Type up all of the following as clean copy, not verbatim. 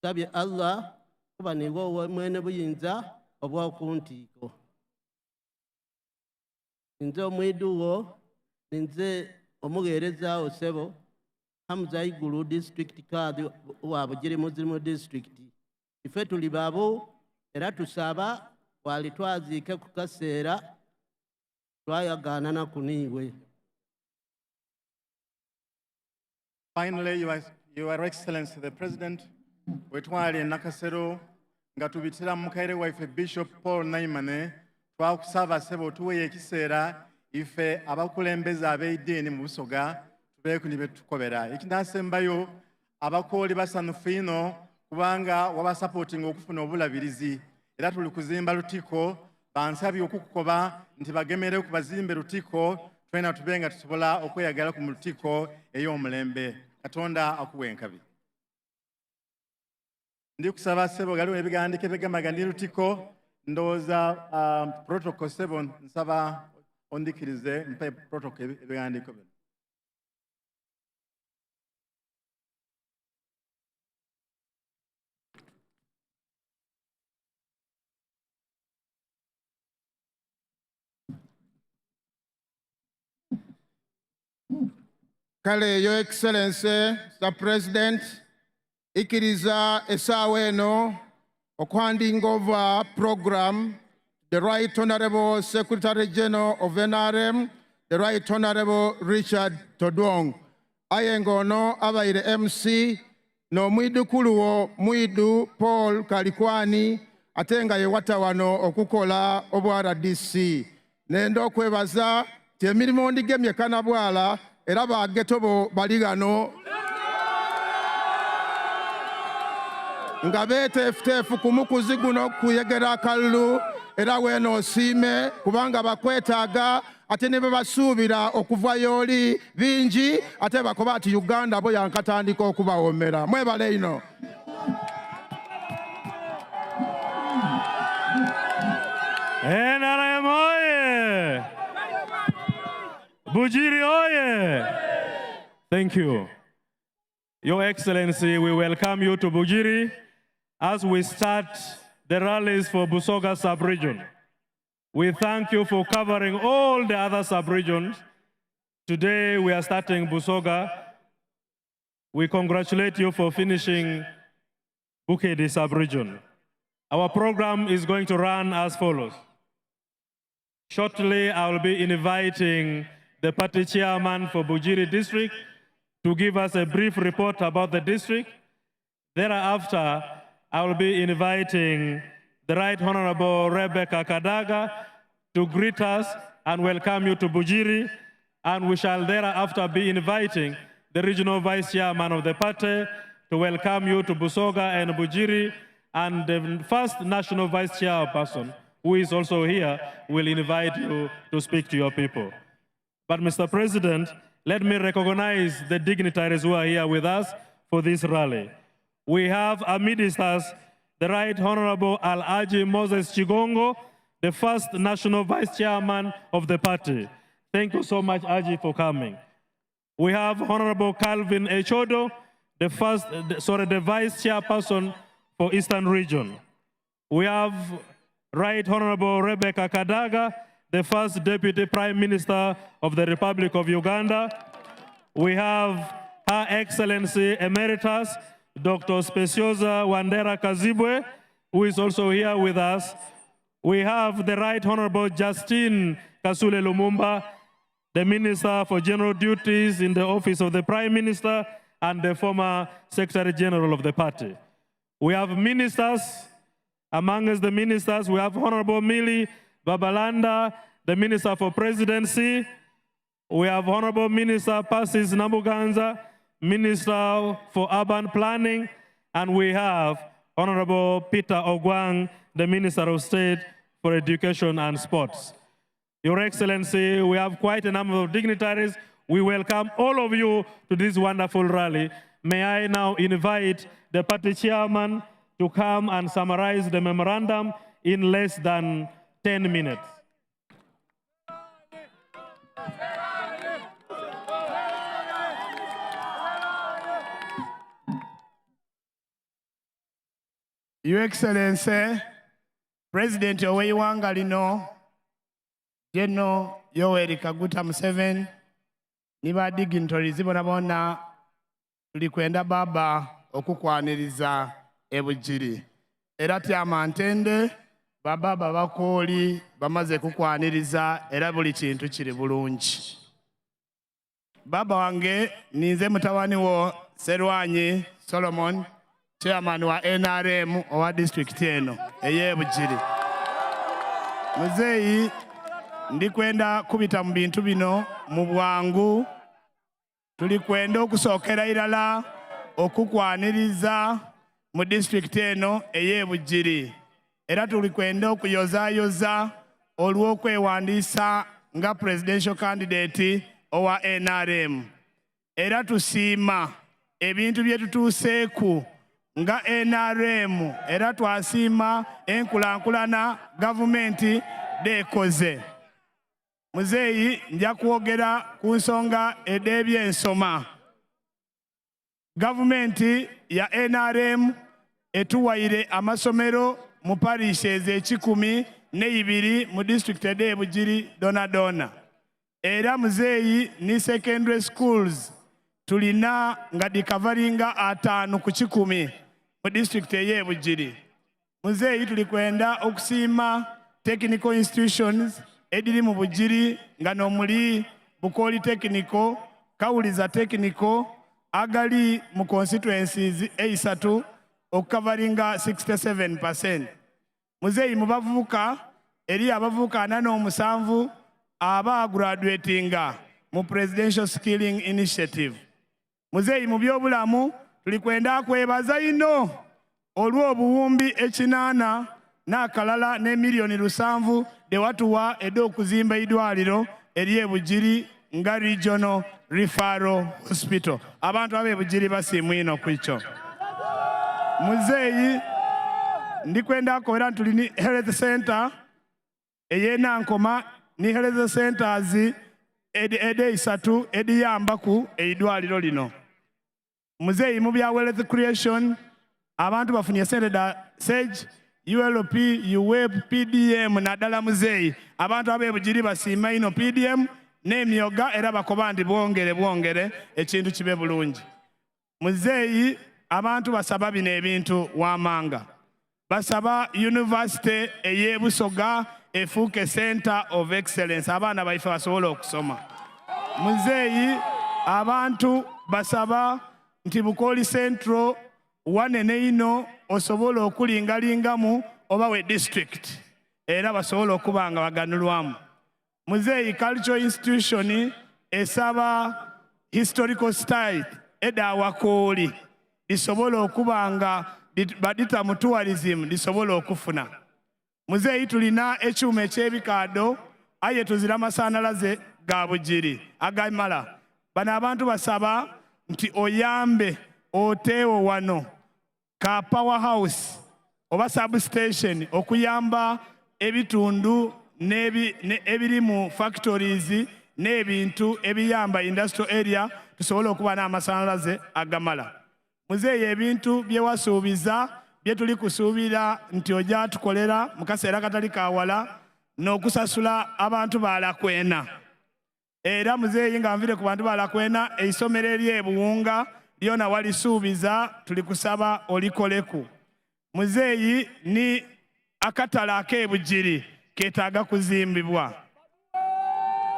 tusabye Allah kuba niwe mwene buyinza obw'okuntiiko. Nze omwiduwo ninze omuweereza Osebo Hamza Igulu district card wa Bugiri Muslim district. Ife tuli babu era tusaba wali twaziike ku kaseera twayagaana na kuniiwe. Finally, Your Excellency the President, wetwali nakasero nga tubitira mukaire waife Bishop Paul Naimane twakusaba sebo tuwe ekiseera ife abakulembeze ab'eddiini mu Busoga tubeeku ne betukobera. Ekinasembayo abakooli basanufu ino kubanga wabasupporting okufuna obulabirizi era tuli kuzimba Lutiko bansabye okukukoba nti bagemere ku bazimbe Lutiko twena tubenga tusobola okweyagala ku Lutiko ey'omulembe. Katonda akuwe enkabi. Ndi kusaba sebo galiwo ebigandike bigamaga ndi Lutiko ndowooza protocol sebo nsaba ondikirize mpe protocol ebigandiko bino. Kale, Your Excellency, the President, ikiriza esaawa eno okwanding over program, the Right Honorable Secretary General of NRM, the Right Honorable Richard Todwong. Ayengono abaire MC no mwidu kuluwo mwidu Paul Kalikwani atenga ye watawano okukola obwara DC. Nendo kwebaza temirimu ndigemye kanabwala era bagetobo baligano nga betefutefu kumukuzi guno kuyegera akalulu era weno osiime kubanga bakwetaaga ate ne basuubira okuvayo oli bingi ate bakoba ati Uganda bo yankatandika okubawoomera. Mwebale ino. NRM oye! Bugiri oye! Thank you. Your Excellency, we welcome you to Bugiri as we start the rallies for Busoga sub-region. We thank you for covering all the other sub-regions. Today we are starting Busoga. We congratulate you for finishing Bukedi sub-region. Our program is going to run as follows. Shortly, I will be inviting the party chairman for Bugiri district to give us a brief report about the district. Thereafter, I will be inviting the Right Honorable Rebecca Kadaga to greet us and welcome you to Bugiri, and we shall thereafter be inviting the regional vice chairman of the party to welcome you to Busoga and Bugiri, and the first national vice chairperson, who is also here, will invite you to speak to your people. But Mr. President, let me recognize the dignitaries who are here with us for this rally. We have amidst us the Right Honorable Al-Aji Moses Chigongo, the first national vice chairman of the party. Thank you so much, Aji, for coming. We have Honorable Calvin Echodo, the vice chairperson for Eastern Region. We have Right Honorable Rebecca Kadaga, the first Deputy Prime Minister of the Republic of Uganda. We have Her Excellency Emeritus, Dr. Speciosa Wandera Kazibwe, who is also here with us. We have the Right Honorable Justine Kasule Lumumba, the Minister for General Duties in the Office of the Prime Minister and the former Secretary General of the party. We have ministers. Amongst the ministers, we have Honorable Millie Babalanda, the Minister for Presidency. We have Honorable Minister Persis Namuganza, Minister for Urban Planning. And we have Honorable Peter Ogwang, the Minister of State for Education and Sports. Your Excellency, we have quite a number of dignitaries. We welcome all of you to this wonderful rally. May I now invite the party chairman to come and summarize the memorandum in less than 10 minutes. Your Excellency, President ow'eiwanga lino, General Yoweri Kaguta Museveni, ne ba dignitaries bonna tuli kwenda baba okukwaniriza e Bugiri. Era tyama ntende baba bakooli bamaze kukwaniriza era buli kintu kiri bulungi. Baba wange ninze mutawani wo Serwanyi Solomon, chairman wa NRM owa district eno eye Bugiri. Muzeeyi ndikwenda kubita mu bintu bino mu bwangu. Tuli kwenda okusookera irala okukwaniriza mu district eno eye Bugiri. Era tuli kwenda okuyozaayoza olw'okwewandiisa nga presidential candidate owa NRM. Era tusiima ebintu bye tutuuseeku nga NRM, era twasiima enkulankulana gavumenti dekoze. Muzeeyi nja kwogera ku nsonga ed'ebyensoma. Gavumenti ya NRM etuwaire amasomero mu parishes 12 mu district ede Bugiri dona. Era muzeeyi ni secondary schools tulina nga dikavaringa 5 ku 10 mu district eye Bugiri. Muzeeyi tuli kwenda okusiima technical institutions ediri mu Bugiri nga nomuli Bukoli Technical, Kawuliza Technical, agali mu constituencies 3 okukavaringa 67%. Muzeeyi mu bavubuka eri abavubuka 47 aba graduatinga mu Presidential Skilling Initiative. Muzeeyi mu byobulamu tuli kwenda kwebaza ino olw'obuwumbi 8 n'akalala ne miliyoni 7 de watuwa ed'okuzimba idwaliro eri e Bugiri nga Regional Referral Hospital. Abantu ab'e Bugiri basiimu ino ku ekyo. Muzeeyi ndikwenda kobera tuli ni health center eye Nankoma ni health centers ede 3 ediyambaku eidwaliro lino. Muzeeyi mu bya wealth creation abantu bafunye sente da SAGE, ULP, UWEP, PDM naddala muzeeyi. Abantu ab'e Bugiri basiima ino PDM n'emyoga era bakoba ndi bwongere ekintu kibe bulungi. Muzeeyi abantu basaba bino ebintu wamanga. Basaba University eye Busoga efuuke Center of Excellence abaana baife basobola okusoma. Muzeeyi abantu basaba nti Bukoli Central wanene ino osobola okulingalingamu oba we district era basobola okuba nga baganulwamu. Muzeeyi cultural institution esaba historical site eda Wakooli lisobola okuba nga badita mu tourism lisobola okufuna. Muzeeyi tulina ekyuma ekyebikaado aye tuzira amasanalaze ga Bugiri agamala. Bano abantu basaba nti oyambe oteewo wano ka powerhouse oba substation okuyamba ebitundu ebiri mu factories n'ebintu ebiyamba industrial area tusobola okuba n'amasanalaze agamala. Muzeeyi ebintu byewasuubiza bye tuli kusuubira nti ojja tukolera mu kaseera katali kawala n'okusasula abantu baalakwena. Era muzeeyi nga nvire ku bantu baalakwena eisomero eri e Buwunga lyona walisuubiza tuli kusaba olikoleku. Muzeeyi ni akatala ak'e Bugiri ketaaga kuzimbibwa.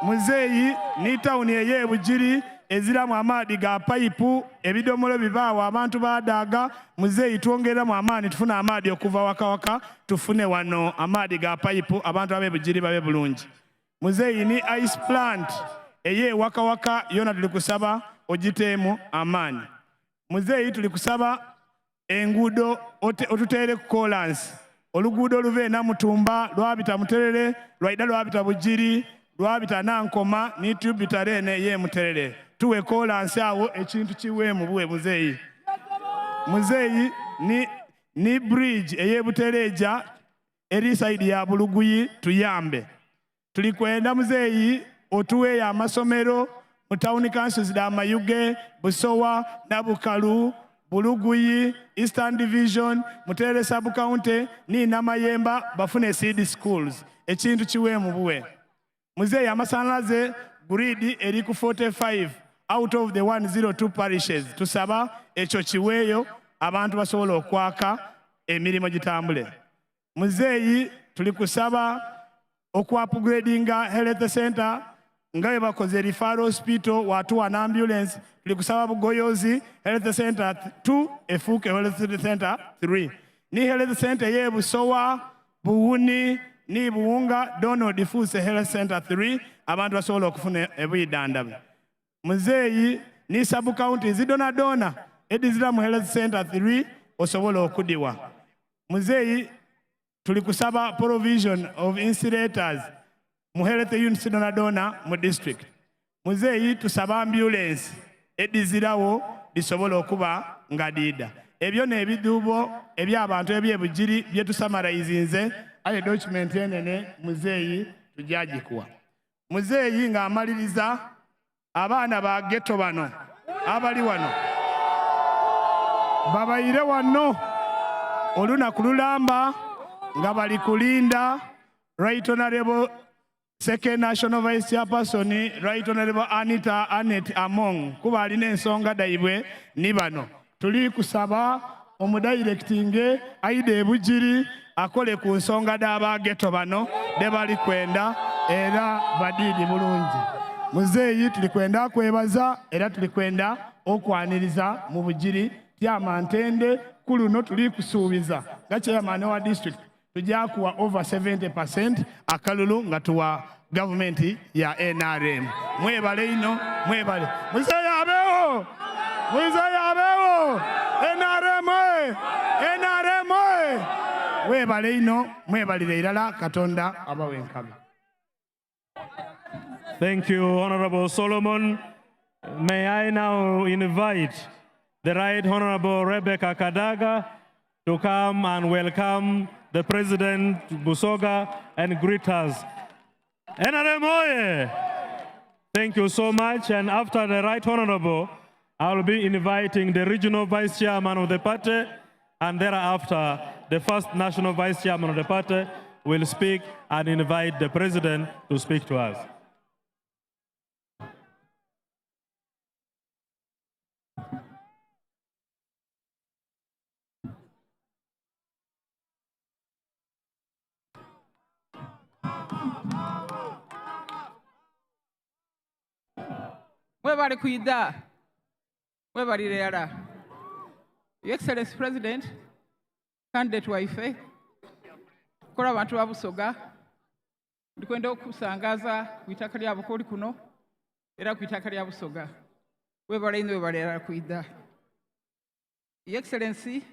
Muzeeyi ni tawuni ey'e Bugiri eziramu amaadi ga payipu ebidomolo bibaawo abantu badaaga. Muzeeyi twongereramu amaani tufune amaadi okuva wakawaka tufune wano amaadi ga payipu abantu ab'e Bugiri babe bulungi. Muzeeyi ni ice plant eye wakawaka yona tuli kusaba ogiteemu amaani. Muzeeyi tuli kusaba enguudo otuteere ku kolansi. Oluguudo oluva e Namutumba lwabita Muterere lwaida lwabita Bugiri lwabita Nankoma ni tubita Rene ye Muterere. Tuwe kolansi awo ekintu kiweemu buwe muzeeyi. Muzeeyi ni bridge eye Butereja eri side ya Buluguyi tuyambe. Tuli kwenda muzeeyi otuweeyo amasomero mu town councils da Mayuge, Busowa, Nabukalu, Buluguyi, Eastern Division, Mutere Sub-County, ni Namayemba, bafune seed schools. Ekintu kiwe mu buwe. Muzeeyi amasanalaze grid eri ku 45 out of the 102 parishes. Tusaba ekyo kiweeyo abantu basobola okwaka emirimu gitambule. Muzeeyi tuli kusaba okwa-upgradinga health center nga bwe bakoze referral hospital watuwa na ambulance. Tuli kusaba Bugoyozi health center 2 efuuke health center 3 ni health center ye Busowa, Buwuni ni Buwunga Donald Fuse health center 3 abantu basobola okufuna ebuyidandaba. Muzeeyi ni sub county zidonadona edizira mu health center 3 osobola okudiwa. Muzeeyi tuli kusaba provision of incinerators mu health units donadona mu district. Muzeeyi tusaba ambulance edizirawo disobola okuba nga diida. Ebyo n'ebiduubo eby'abantu eby'ebugiri bye tusamarayizinze aye document enene muzeeyi tujagikuwa. Muzeeyi ng'amaliriza abaana ba ghetto bano abali wano babayire wano olunaku lulamba nga bali kulinda Right Honorable Second National Vice Chairperson Right Honorable Anita Annette Among kuba alina ensonga daibwe ni bano. Tuli kusaba omudirectinge aide ebugiri akole ku nsonga d'aba ghetto bano de bali kwenda era badidi bulungi. Muzeeyi tuli kwenda kwebaza era tuli kwenda okwaniriza mu bugiri tyama ntende kuluno tuli kusuubiza nga chairman wa district tujja kuwa over 70% akalulu nga tuwa government ya NRM. Mwebale ino mwebale. Muzeeyi abeewo! Muzeeyi abeewo! NRM! NRM! Mwebale ino mwebalire irala Katonda abawenkame. Thank you, Honorable Solomon. May I now invite the Right Honorable Rebecca Kadaga to come and welcome the President Busoga and greet us. NRM oye! Thank you so much. And after the Right Honorable, I will be inviting the Regional Vice Chairman of the party, and thereafter, the first National Vice Chairman of the party will speak and invite the President to speak to us. Mwebale kuida, mwebale leara. Your Excellency President, candidate waife, kola abantu ba Busoga, ndikwenda okusangaza kwitaka lya Bukoli kuno, era kwitaka lya Busoga. Mwebale ino mwebale leara kuida. Your Excellency,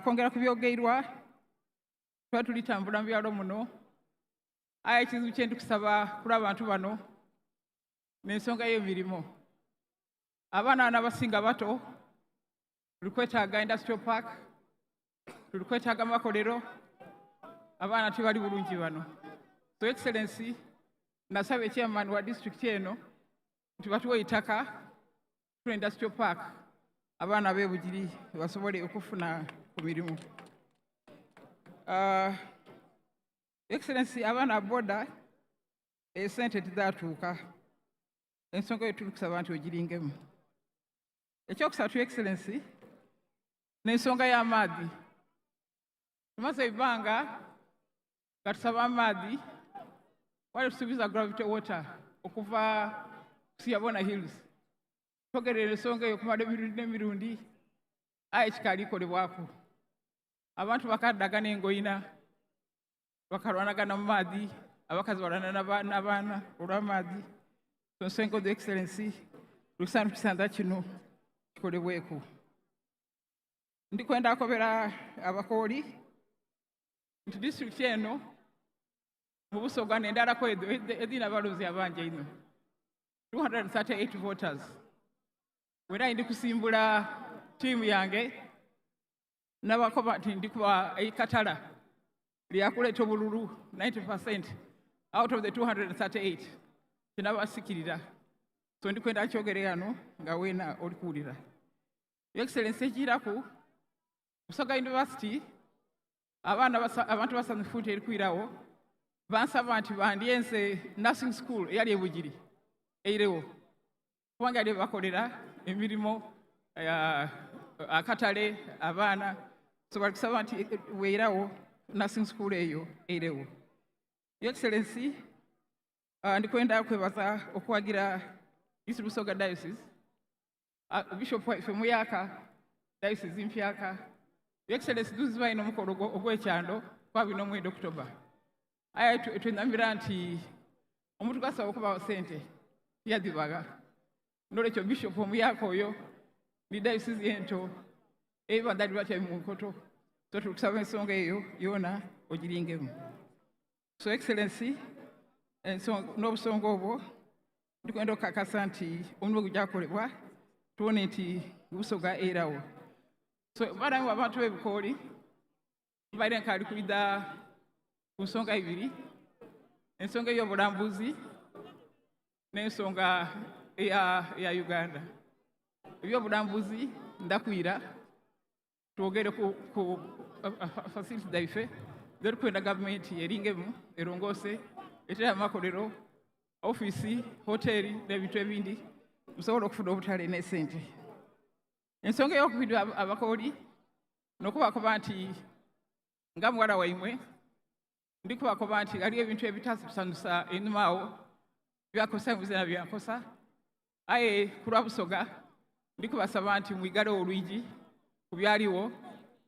kwongera kubyogeirwa, twatulitambula mu byalo muno, aye ekizibu kye ndikusaba kula abantu bano, n'ensonga y'emirimo. Abaana n'abasinga bato tuli kwetaaga industrial park, tuli kwetaaga makolero, abaana tebali bulungi bano. So Excellency, nasaba chairman wa district eno nti batuwe itaka ku industrial park abaana b'ebugiri basobole okufuna ku mirimu. Excellency, abaana boda esente tizatuuka. Ensonga yo tuli kusaba nti ogiringemu. Ekyokusatu Excellency, n'ensonga y'amaadhi. Tumaze ebbanga nga tusaba amaadhi, wali tusuubiza gravity water okuva Siyabona Hills. Twogerera ensonga eyo okumala emirundi n'emirundi, aye kikaali kolebwako. Abantu bakaddagana engoyina, bakalwanagana mu maadhi, abakazi balwana n'abaana olw'amaadhi. Nsonga the Excellency, lusanu kisanza kino kikolebweko. Ndikwenda akobera abakooli nti district eno mu Busoga n'endalako edina abalozi abanja ino 238 voters. Wera ndi kusimbula tiimu yange n'abakoba nti ndikuba Katala lyakuleeta obululu 90% out of the 238. Kinabasikirira. So ndikwenda kyogere yano nga wena oli kuwulira. Your Excellency ekirako Busoga University abantu basanfuta erikwirawo bansaba nti bandyense nursing school eyali e Bugiri eirewo kubanga ali bakolera emirimo akatale abaana so balikusaba nti weirawo nursing school eyo eirewo. Your Excellency, ndikwenda kwebaza okwagira East Busoga Diocese, Bishop waffe Muyaka, Diocese Mpyaka. Your Excellency, tuziba ino mukolo ogw'ekyando kwa 29 October. Aya twendamira nti omuntu kasaba okubawa sente yazibaga. Nolekyo Bishop Muyaka oyo ni Diocese yento eba ndali lwakya mu nkoto. So tukusaba ensonga eyo yona ogiringemu. So Excellency, n'obusonga obwo ndikwenda okukakasa nti omulimu gugyakolebwa tuwone nti Busoga erawo. So balamu abantu b'ebikooli baire nkali kulida ku nsonga ibiri, ensonga ey'obulambuzi n'ensonga eya Uganda. Eby'obulambuzi ndakwira twogere ku facility daife zerikwenda gavumenti eringemu erongose etera amakolero ofisi hoteri n'ebintu ebindi musobola okufuna obutale n'esente. Ensonga ey'okubiri abakooli n'okubakoba nti nga muwala waimwe ndikubakoba nti aliyo ebintu ebitasanusa enuma awo byakosa muzina byakosa aye kulwa Busoga ndikubasaba nti mwigale olwigi ku byaliwo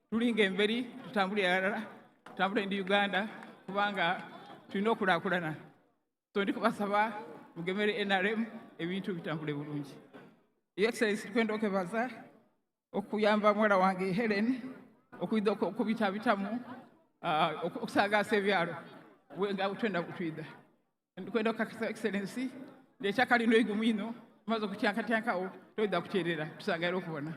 tulinga emberi tutambule alala tutambule ndi Uganda kubanga tulina okulaakulana. So ndikubasaba mugemere NRM ebintu bitambule bulungi. Your Excellency, tukwenda okwebaza okuyamba mwala wange Helen okuyida okubitabitamu okusagaasa ebyalo nga twenda kutwida. Ndikwenda okukakasa Excellency ndekyaka lino igumu ino tumaze okutyankatyankawo toyida kukyerera tusagaire okubona.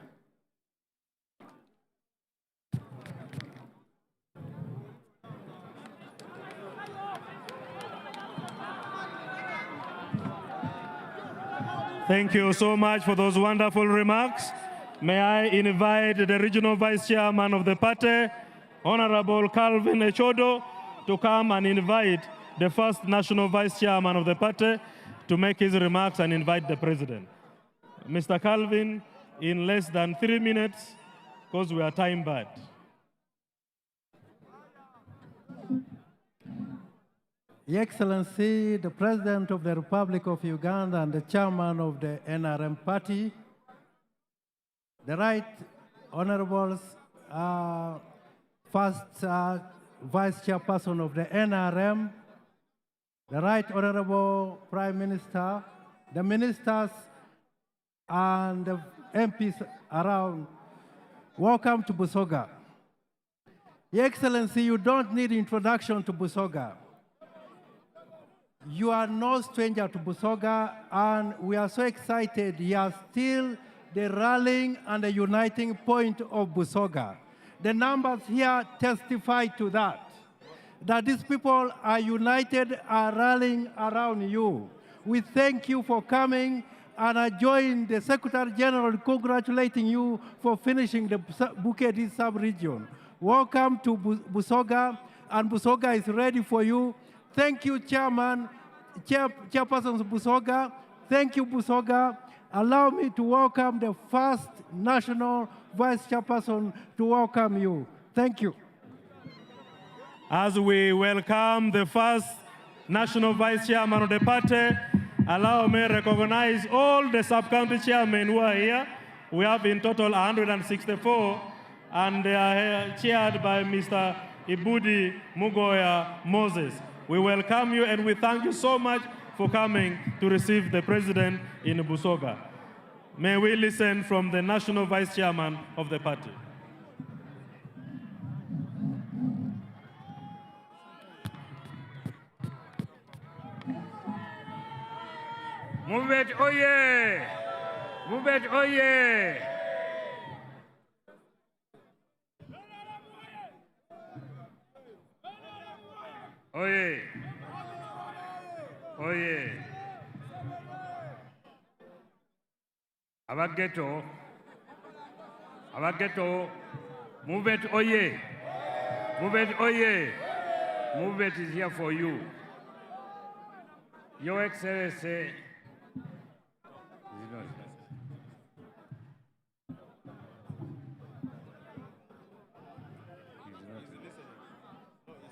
Thank you so much for those wonderful remarks. May I invite the Regional Vice Chairman of the party, Honorable Calvin Echodo, to come and invite the first National Vice Chairman of the party to make his remarks and invite the President. Mr. Calvin, in less than 3 minutes, because we are time bad. Your Excellency, the President of the Republic of Uganda and the Chairman of the NRM Party, the Right Honorables, First Vice Chairperson of the NRM, the Right Honorable Prime Minister, the Ministers, and the MPs around, welcome to Busoga. Your Excellency, you don't need introduction to Busoga. You are no stranger to Busoga, and we are so excited you are still the rallying and the uniting point of Busoga. The numbers here testify to that these people are united, are rallying around you. We thank you for coming, and I join the Secretary General congratulating you for finishing the Bugiri sub-region. Welcome to Busoga, and Busoga is ready for you. Thank you, Chairman, Chairperson of Busoga. Thank you, Busoga. Allow me to welcome the first National Vice Chairperson to welcome you. Thank you. As we welcome the first National Vice Chairman of the party, allow me to recognize all the sub-county chairmen who are here. We have in total 164, and they are chaired by Mr. Ibudi Mugoya Moses. We welcome you and we thank you so much for coming to receive the President in Busoga. May we listen from the National Vice Chairman of the party. Mubet oye! Mubet oye! Oye! Oye! Abageto, Abageto, movement oye. Movement oye. Movement is here for you. Your Excellency.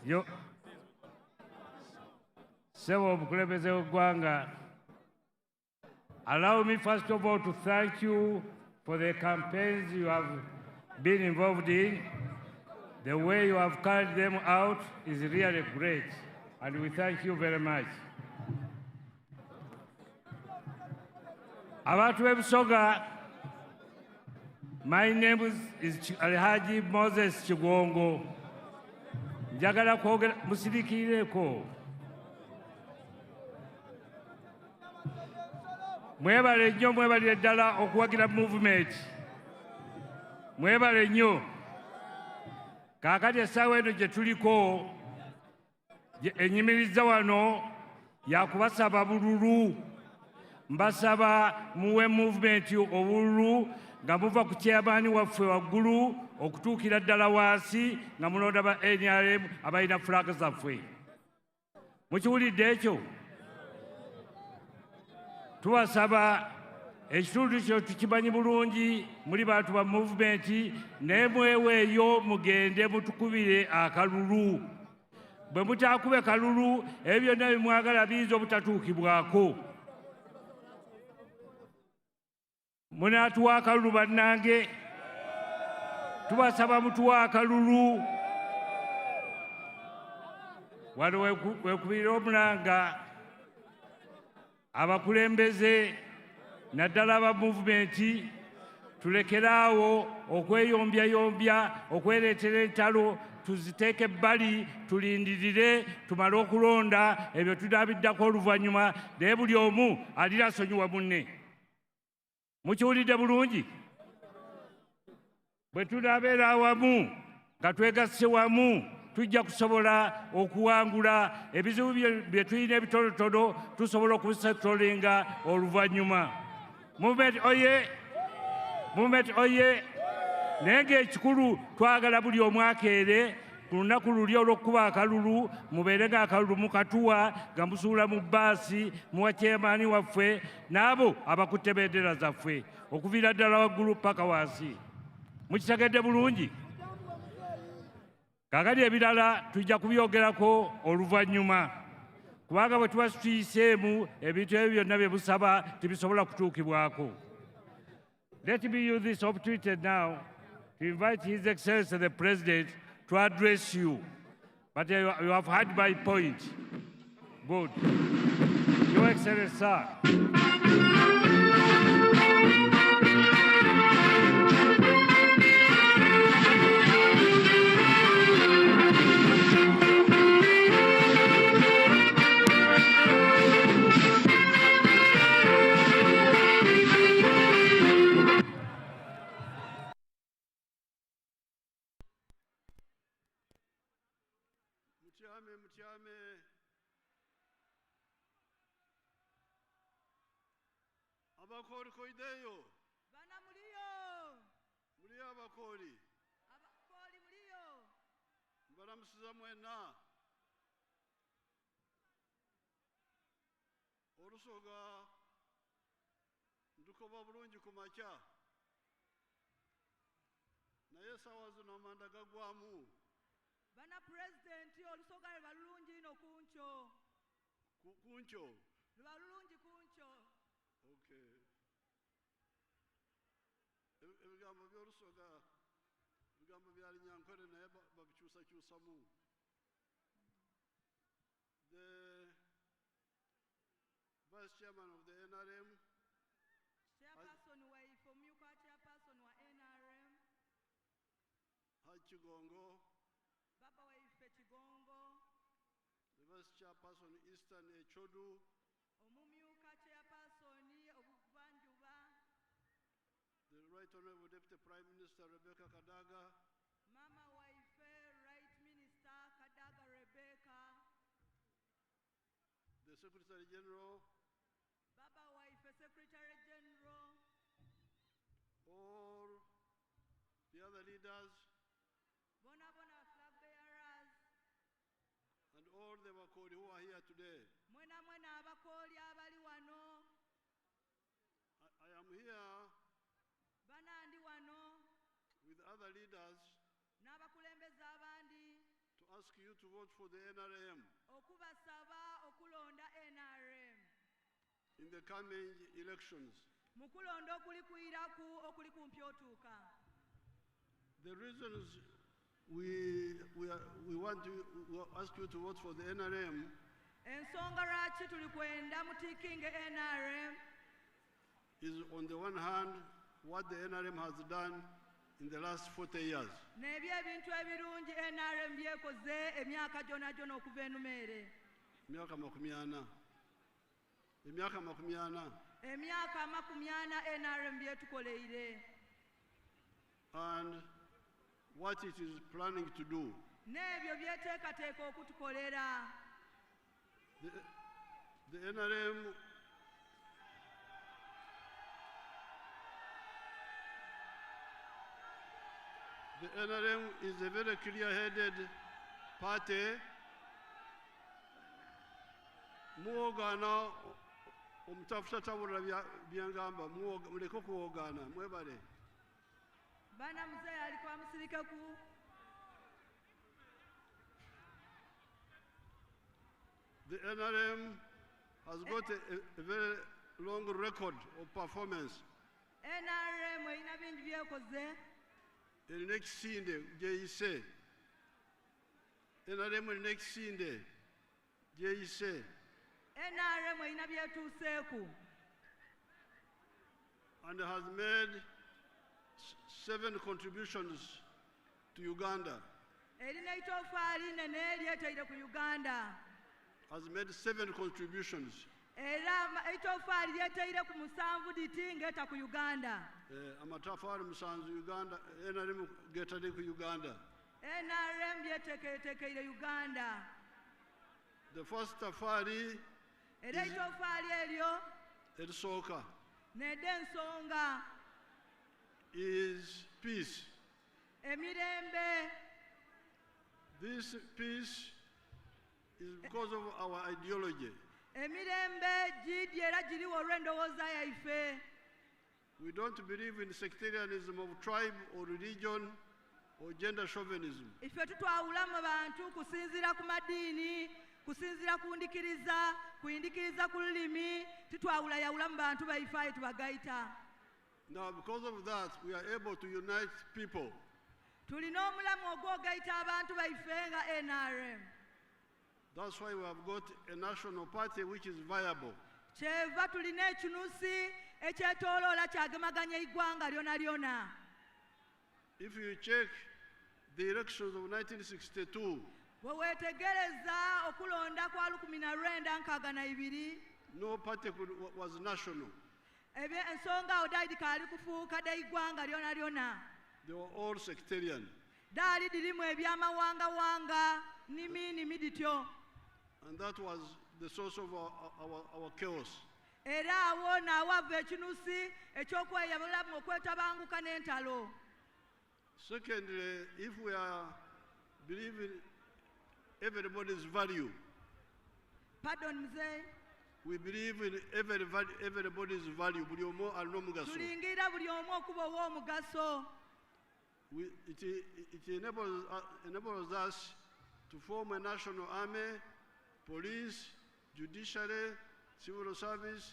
Yo. Several Obukulembeze Ogwanga. Allow me first of all to thank you for the campaigns you have been involved in. The way you have carried them out is really great, and we thank you very much. Abantu b'Ebusoga, my name is Alhaji Moses Chigongo. Njagala kwogera musirikiireko. Mwebale nnyo, mwebalire ddala okuwagira movement. Mwebale nnyo. Kaakati essaawa eno gye tuliko enyimiriza wano yakubasaba bululu. Mbasaba muwe movement obululu nga muva ku chairman waffe waggulu okutuukira ddala wansi nga mulonda ba NRM abalina flag zaffe. Mukiwulidde ekyo? Tubasaba ekitundu kyo tukimanyi bulungi, muli bantu ba movement, naye mweweeyo mugende mutukubire akalulu. Bwe mutaakube kalulu, ebyo byonna bimwagala biyinza obutatuukibwako. Munaatuwa akalulu bannange? Tubasaba mutuwa akalulu. Wano wekubira omulanga abakulembeze naddala aba movement tulekeraawo okweyombyayomba, okwereetera entalo, tuziteeke ebbali, tulindirire tumale okulonda ebyo tunaabiddako oluvannyuma, naye buli omu alira asonyiwa munne. Mukiwulidde bulungi? Bwe tunaabeera awamu nga twegasse wamu, tujja kusobola okuwangula ebizibu bye tulina ebitonotono, tusobola okubisettolinga oluvannyuma. Movement oye! Movement oye! Naye ng'ekikulu twagala buli omu akeere ku lunaku luli olw'okuba akalulu, mubeere ng'akalulu mukatuwa nga musuula mu bbaasi, muwa chairman waffe n'abo abakutte bendera zaffe okuviira ddala waggulu paka wansi. Mukitegedde bulungi? Kaakati ebirala tujja kubyogerako oluvannyuma, kubanga bwe tuba tuyiseemu ebintu ebyo byonna bye busaba tibisobola kutuukibwako. Let me use this opportunity now to invite His Excellency the President to address you. But you have heard my point. Good. Your Excellency, sir. Mutyame. Abakoli koideyo. Bana muliyo. Muliyo abakoli. Abakoli muliyo. Mbalamusiza mwena. Olusoga ndukoba bulungi ku makya. Naye sawa zino amanda gagwamu. Bana President olusoga lbalungi ino kuncho. Kuncho. Lbalungi kuncho. Okay. Ebigambo by'olusoga bigambo byali nyankole naye babikyusakyusamu. The Vice Chairman of the NRM. Chairperson wa Ifomyuka, Chairperson wa NRM. Hachigongo. Baba wa Ife Chigongo. The Vice Chairperson Eastern Echodu. Omumyuka Chairperson Obuvanjuba. The Right Honorable Deputy Prime Minister Rebecca Kadaga. Mama wa Ife Right Minister Kadaga Rebecca. The Secretary General. Baba wa Ife Secretary General. All leaders, bona bona flag bearers, and all the Wakoli who are here today. mwena mwena abakooli abali wano, I am here bana ndi wano with other leaders n'abakulembeze abandi to ask you to vote for the NRM okubasaba okulonda NRM in the coming elections. mu kulonda okuli kuyiraku okuli kumpi otuuka. The reasons we ask you to vote for the NRM Ensonga lwaki tuli kwenda mutiikinge NRM is, on the one hand, what the NRM has done in the last 40 years. n'ebyo ebintu ebirungi NRM byekoze emyaka gyona gyona okuva enumeere. Emyaka makumi ana. Emyaka makumi ana. Emyaka makumi ana NRM byetukoleire. And what it is planning to do. N'ebyo byeteekateeka okutukolera. The NRM is a very clear-headed party. Muogana omutafuta tabula byangamba muleke kuogana mwebale. Bana mzee alikuwa msirikaku. The NRM has got a very long record of performance. NRM ina bingi byekoze. Erina ekisinde gyeyise. NRM erina ekisinde gyeyise. NRM ina byetuuseeku. And has made 7 contributions to Uganda. Erina itofaali nene eryeteire ku Uganda. Has made 7 contributions. Era itofaali lyeteire ku 7 diti ngeta ku Uganda. Amatafaali 7 Uganda, NRM getade ku Uganda. NRM lyeteketekeire Uganda. The first tafari era itofaali eryo erisooka nedde ensonga is peace. Emirembe. This peace is because of our ideology. Emirembe gidi era giriwo olw'endowooza yaife. We don't believe in sectarianism of tribe or religion or gender chauvinism. Ife tutwawula mu bantu kusinziira ku madiini, kusinziira ku ndikiriza, kuyindikiriza ku lulimi, tutwawulayawula mu bantu baife ayo tubagaita. Now, because of that, we are able to unite people. Tulina omulamu ogwogaita abantu baife nga NRM. That's why we have got a national party which is viable. Kyeva tulina ekinusi ekyetooloola kyagemaganya eggwanga lyona lyona. If you check the elections of 1962, bwe weetegereza okulonda kwa 1962, no party was national. Ensonga awo daali kaali kufuuka dda eggwanga lyona lyona. They were all sectarian. Daali dirimu ebyamawangawanga nimi dityo. And that was the source of our chaos. Era awo naawava ekinusi eky'okweyabulamu okwetabanguka n'entalo. Secondly, if we are believing everybody's value, Pardon mzee. We believe in everybody's value. Buli omu alina omugaso. Tulingira buli omu okuba ow'omugaso. It enables us to form a national army, police, judiciary, civil service,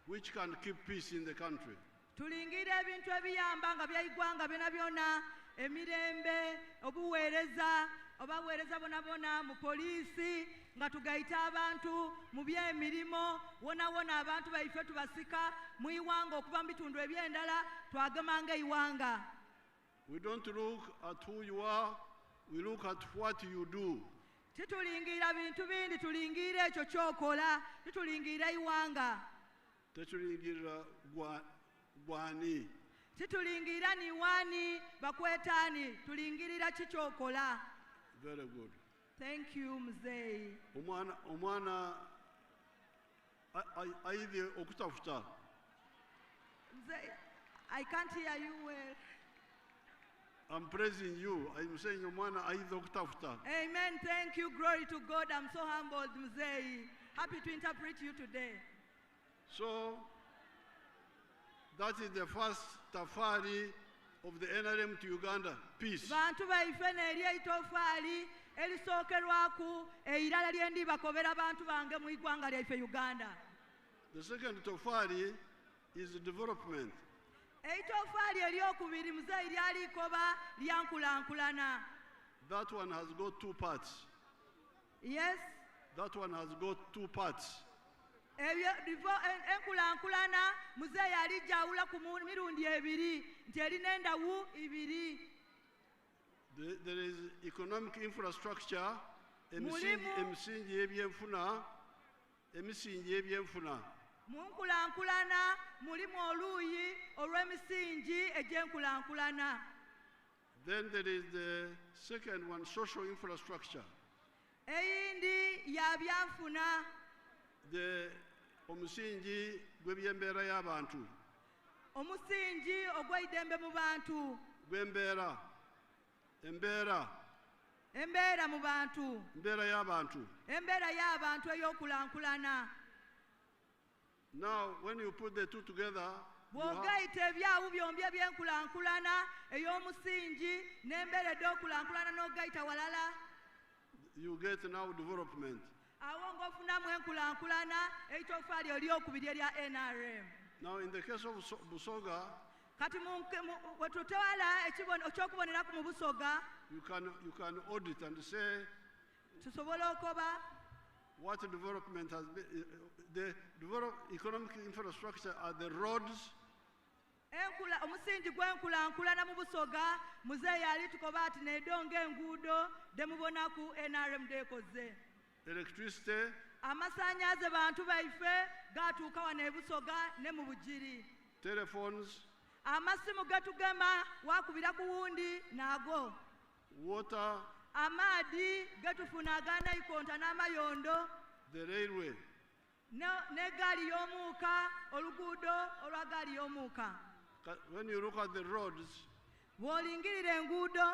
which can keep peace in the country. Tulingira ebintu ebiyamba nga byaigwanga byona byona, emirembe, obuweereza, obaweereza bonabona mu poliisi, nga tugaita abantu mu by'emirimu, wona abantu baife tubasika mu iwanga okuva mu bitundu eby'endala twagemanga iwanga. We don't look at who you are, we look at what you do. Titulingira bintu bindi, tulingira ekyo kyokola, titulingira iwanga. Tetulingira gwani. Titulingira ni wani bakwetani, tulingirira kikyokola. Very good. Thank you, mzee. Omwana aidhe okutafuta. Mzee, I can't hear you well. I'm praising you. I'm saying Mwana Aidoktafuta. Amen. Thank you. Glory to God. I'm so humbled, Mzee. Happy to interpret you today. So, that is the first safari of the NRM to Uganda. Peace. Bantu baife neerya itofali elisookerwaku eirala lye ndibakobera bantu bange mu igwanga lyaife Uganda. The second tofali is development. Eitofali eryokubiri Mzee lyalikoba lyankulankulana. That one has got two parts. Yes. That one has got two parts. Enkulankulana Mzee yalijawula ku mirundi ebiri nti erina endawu ibiri. There is economic infrastructure, emisingi y'ebyenfuna. Munkulankulana mulimu oluuyi olw'emisingi egy'enkulankulana. Then there is the second one, social infrastructure. Eyindi ya byanfuna. Omusingi gw'ebyembeera y'abantu. Omusingi ogw'eidembe mu bantu. Gw'embeera. Embeera mu bantu. Embeera y'abantu. Embeera y'abantu ey'okulankulana. Now, when you put the two together, bw'ogaita ebyawu byombi eby'enkulankulana ey'omusingi n'embeera ed'okulankulana n'ogaita walala, you get now development. Awo ng'ofunamu enkulankulana eitofali eryokubiri erya NRM. Now, in the case of Busoga, kati we tutwala ekyokuboneraku mu Busoga, you can audit and say tusobola okoba what development has been. The economic infrastructure are the roads. Omusingi gw'enkulankulana mu Busoga Mzee yali tukoba ati nedonga enguudo demubonaku NRM dekoze. Electricity. Amasanyaze bantu baife gatuuka wano e Busoga ne mu Bugiri. Telephones. Amasimu gatugema wakubira ku wundi nago. Water. Amaadi gatufuna ag'Nayikondo n'Amayondo. The railway. N'eggaali y'omuuka, oluguudo olwa gaali y'omuuka. When you look at the roads, bw'olingirira enguudo,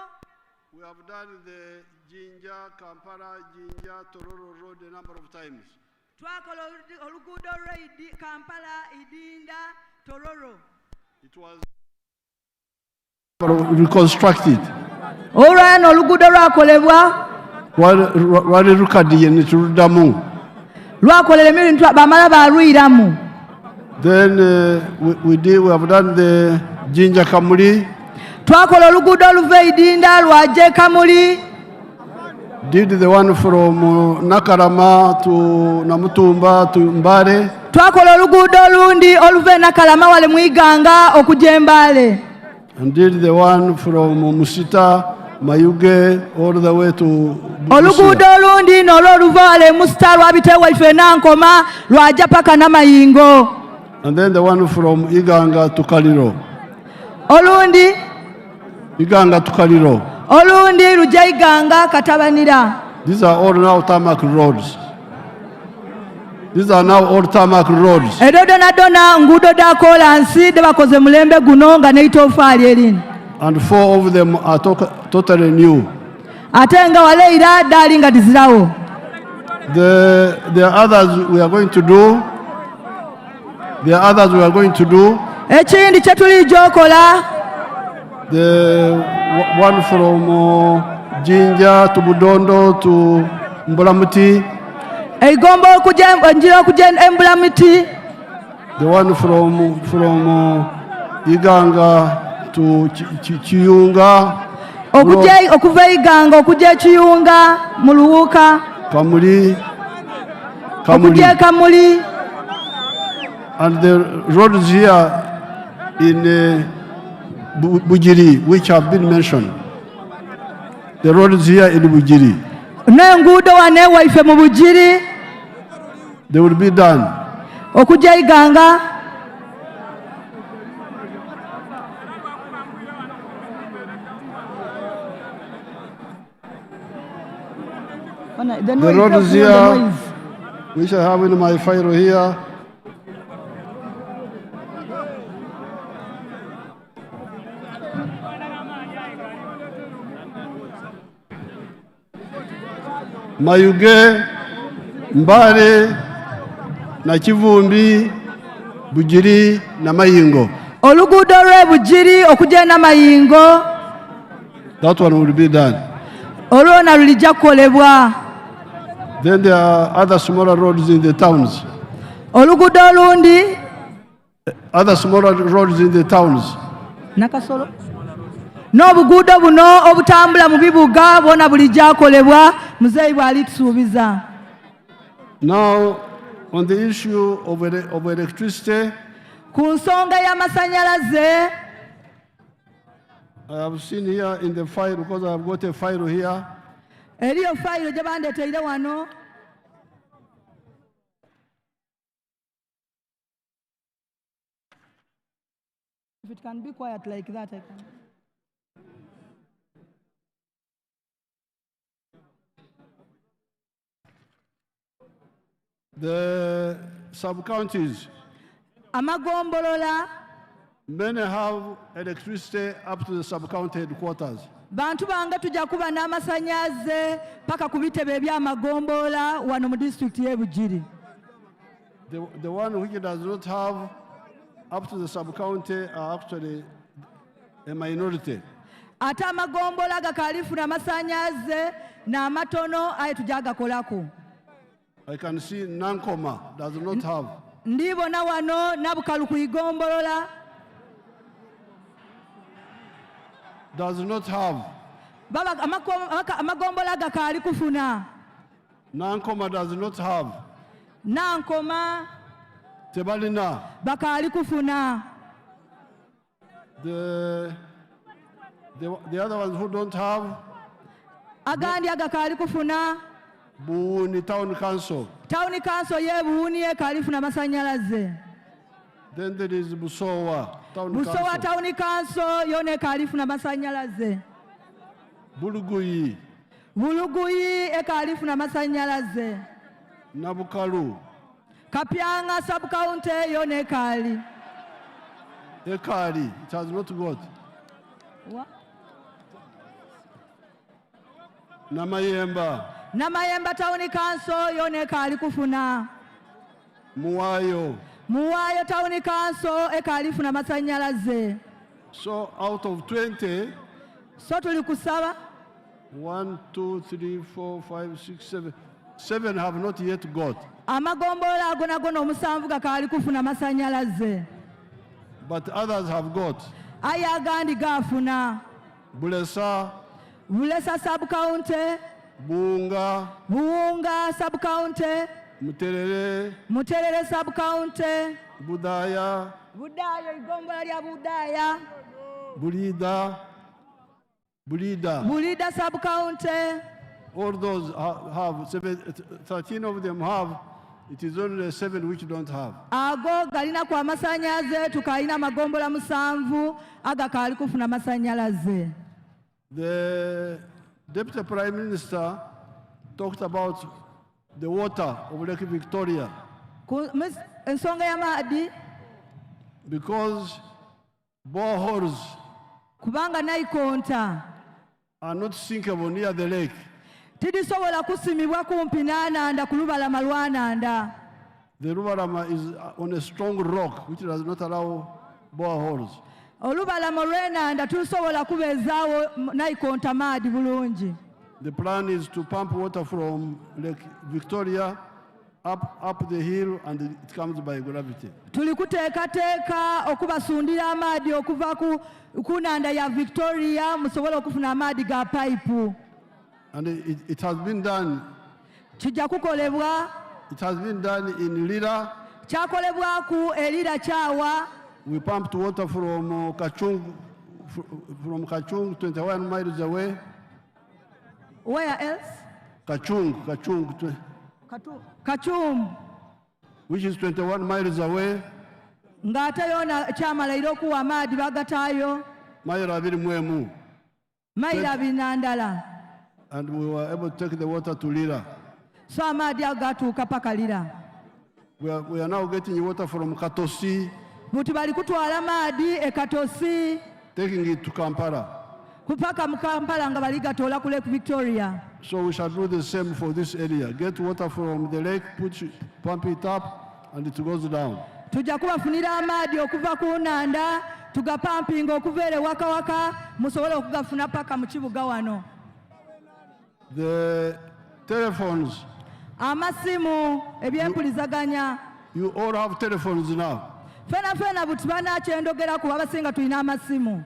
we have done the Jinja, Kampala, Jinja, Tororo road a number of times. Twakola oluguudo lwa Kampala, Idinda, Tororo. It was reconstructed. Olwano oluguudo lwakolebwa. Lwali lukaddiye ne tuluddamu. Lwakolera emirundi bamala balwiramu. Then we have done the Jinja Kamuli. Twakola oluguudo oluva Idinda lwaje Kamuli. Did the one from Nakalama to Namutumba to Mbale. Twakola oluguudo olundi oluva Nakalama wale mu Iganga okujja Mbale. And did the one from Musita, Mayuge, all the way to oluguudo olundi n'olwo oluva wale Musita lwabita waife Nankoma lwaja paka Namayingo. And then the one from Iganga to Kaliro. Olundi Iganga to Kaliro. Olundi lujja Iganga Katabanira. These are all now tarmac roads. These are now all tarmac roads. Dona nguudo da kolansi de bakoze mulembe guno nga n'eitofaali erini. And 4 of them are totally new. Ate nga waleira daali nga dizirawo. The others we are going to do. Ekindi kye tulijja okola. The one from Jinja to Budondo to Mbulamuti. Eigomba enjira okujja Mbulamuti. The one from Iganga to Chiyunga. Okuva Iganga okujja Chiyunga mu Luwuka. Kamuli. Okujja Kamuli. And the roads here in Bugiri, which have been mentioned. The roads here in Bugiri. N'enguudo wane waife mu Bugiri. They will be done. Okujja Iganga. The roads here, which I have in my file here. Mayuge, Mbare, na Kivumbi, Bugiri na Mayingo. Oluguudo lw'e Bugiri okugenda Mayingo. That one will be done. Olwona lulijja kukolebwa. Then there are other smaller roads in the towns. Oluguudo olundi. Other smaller roads in the towns. Nakasolo. N'obuguudo buno obutambula mu bibuga bwona bulijja kukolebwa. Muzeeyi bw'ali tusuubiza. Now, on the issue of electricity, ku nsonga y'amasanyalaze, I have seen here in the file, because I have got a file here. Eriyo file gye bandeeteire wano. If it can be quiet like that, I can. The sub-counties, Amagombolola, many have electricity up to the sub-county headquarters. bantu bange tujja kuba n'amasanyaze paka ku bitebe eby'amagombolola wano mu disitulikiti y'e Bugiri. The one which does not have up to the sub-county are actually a minority. Ate amagombolola gakaalifuna amasanyaze n'amatono aye tujja gakolako. I can see Nankoma does not have. Ndibona wano Nabukalu ku igombolola. Does not have. Baba amagombola gakaali kufuna. Nankoma does not have. Nankoma Tebalina. bakaali kufuna. The other ones who don't have. Agandi agakaali kufuna. Buuni Town Council. Town Council ye Buuni ekaali funa masanyalaze. Then there is Busowa Town Council. Busowa Town Council yone ekaali funa masanyalaze. Buluguyi. Buluguyi ekaali funa masanyalaze. Nabukalu. Kapyanga sub county yone ekaali. Ekali, it has not got. What? Namayemba. Namayemba Town Council yone ekaali kufuna. Muwayo. Muwayo Town Council ekaali funa masanyalaze. So out of 20, so tuli kusaba 1, 2, 3, 4, 5, 6, 7. 7 have not yet got. Amagombola agonagono omusanvu gakaali kufuna masanyalaze. But others have got. Aye agandi gafuna. Bulesa. Bulesa sub county. Buunga. Buunga sub county. Muterere. Muterere sub county. Budaya. Budaya igombola lya Budaya. Bulida. Bulida. Bulida sub county. All those have 13 of them have. It is only 7 which don't have. Ago galina kwa masanyaze tukalina magombola musanvu agakaali kufuna masanyalaze. The Deputy Prime Minister talked about the water of Lake Victoria. Ensonga y'amaadhi. Because boreholes kubanga naikonta are not sinkable near the lake. Tidisobola kusimibwa kumpi n'ananda ku lubalama lw'ananda. The Lubalama is on a strong rock which does not allow boreholes. Olubalama lw'enanda tusobola kubeezaawo naikonta maadi bulungi. The plan is to pump water from Lake Victoria up the hill, and it comes by gravity. Tuli kuteekateeka okubasundira amaadi okuva ku nanda ya Victoria musobole okufuna amaadi ga pipe. And it has been done. Kijja kukolebwa. It has been done in Lira. Kyakolebwaku Elira Kyawa. We pumped water from Kachung 21 miles away. Where else? Kachung, which is 21 miles away. Ng'ate yona kyamalaira okuwa amaadi bagataayo. Mayiro 2 mayiro 2 and we were able to take the water to Lira. So amaadi agatuuka paka Lira. We are now getting water from Katosi. Muti bali kutwala maadi e Katosi. Taking it to Kampala. kupaka mu Kampala nga bali gatoola ku Lake Victoria. So we shall do the same for this area. Get water from the lake, pump it up, and it goes down. Tujja kubafunira amaadi okuva ku nnanda tugapampinga okuva ere waka waka musobole okugafuna paka mu kibuga wano. The telephones. Amasimu ebyempulizaganya. You all have telephones now. Fena buti banakyendogera ku abasinga tulina amasimu.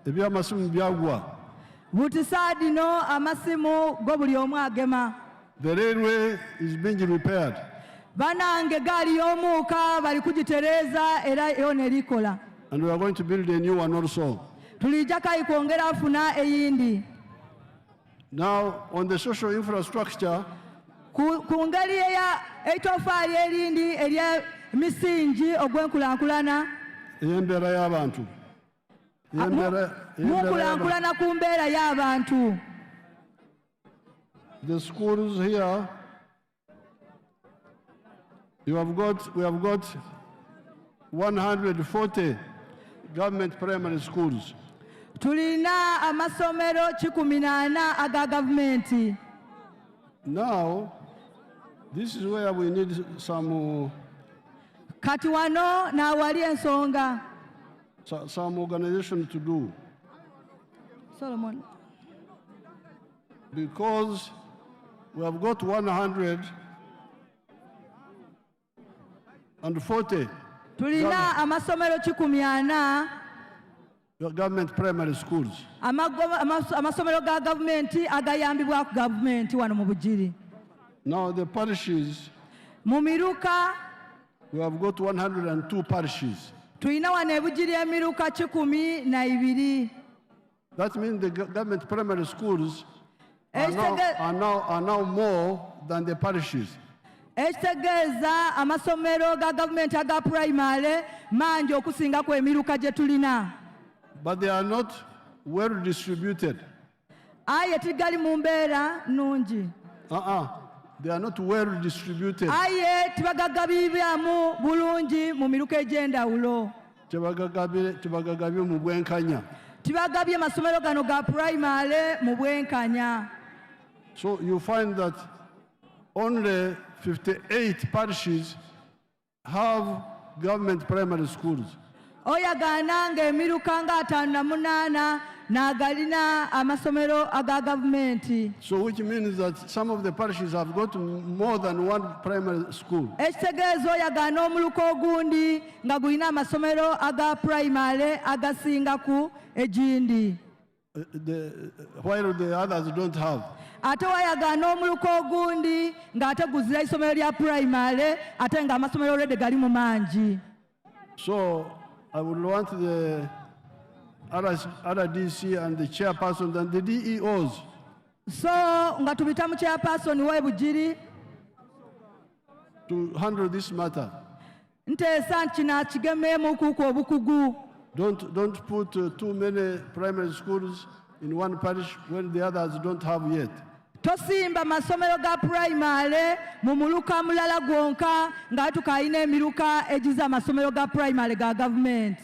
Ebyamasimu byagwa. Buti saadino amasimu go buli omu agema. The railway is being repaired. Banange gaali y'omuuka bali kugitereeza era yo nerikola. And we are going to build a new one also. Tulijja kayi kwongera afuna eyindi. Now on the social infrastructure, ku ngeri eya etofali erindi erya misingi ogw'enkulaakulana. Embeera y'abantu. Mukulaakulana ku mbeera y'abantu. The schools here, we have got 140 government primary schools. Tulina amasomero 14 aga gavumenti. Now, this is where we need some kati wano n'awali ensonga. Some organization to do. Solomon. Because we have got 140. Tulina amasomero 14 government primary schools. Amasomero ga gavumenti agayambibwa ku gavumenti wano mu Bugiri. Now the parishes. Mu Miruka. We have got 102 parishes. Tulina wano e Bugiri emiruka 12. That means the government primary schools are now more than the parishes. Ekitegeeza amasomero ga gavumenti aga primary mangi okusinga ku emiruka gye tulina. But they are not well distributed. Aye tigali mu mbeera nnungi. They are not well distributed. Aye tibagagabibwamu bulungi mu miruka egy'endawulo. Tibagagabye mu bwenkanya. Tibagabye amasomero gano ga primary mu bwenkanya. So you find that only 58 parishes have government primary schools. Oyagana ng'emiruka nga 58 nagalina amasomero aga gavumenti. So which means that some of the parishes have got more than one primary school. Ekitegeeza oyagana omuluka ogundi nga gulina amasomero aga primary agasinga ku egindi. While the others don't have. Ate wayagana omuluka ogundi ng'ate guzira isomero lya primary ate nga amasomero already gali mu mangi. So I would want the RDC and the chairperson and the DEOs. So nga tubita mu chairperson wa Bugiri to handle this matter. Nteesa nkina kigemeemu kuko obukugu. Don't put too many primary schools in one parish when the others don't have yet. Tosimba masomero ga primary mu muluka mulala gwonka nga tukayina emiruka egiza amasomero ga primary ga government.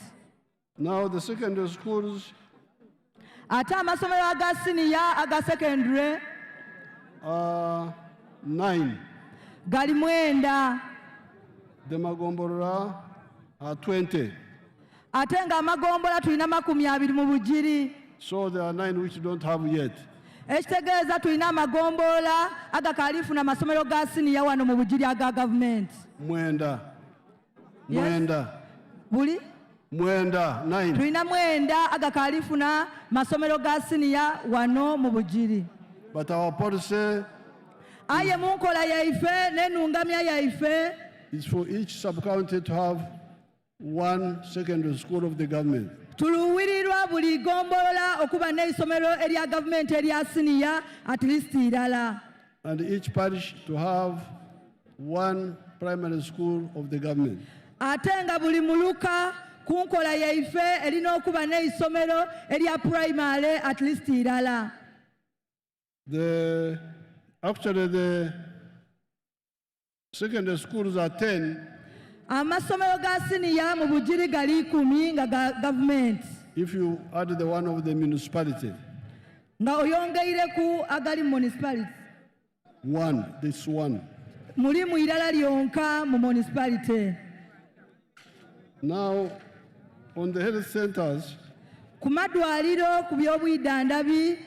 Now the secondary schools. Ate amasomero aga senior aga secondary 9. Gali 9. The Magombola are 20. Ate nga amagombola tulina 20 mu Bugiri. So there are 9 which don't have yet. Ekitegeeza tulina amagombola agakalifuna amasomero ga senior wano mu Bugiri aga government. 9. Buli? 9. Tulina 9 agakalifuna masomero ga senior wano mu Bugiri. But our policy aye munkola yaife n'ennungamya yaife is for each sub-county to have one secondary school of the government. Tuluwirirwa buli gombolola okuba n'isomero erya government erya senior at least irala. And each parish to have one primary school of the government. Ate nga buli muluka kunkola yaife erina okuba n'isomero erya primary at least irala. Actually the secondary schools are 10. Amasomero ga senior mu Bugiri gali 10 nga government. If you add the one of the municipality. nga oyongeireku agali municipalities. One, this one. Mulimu irala lyonka mu municipality. Now, on the health centers, ku madwaliro ku by'obwidandabi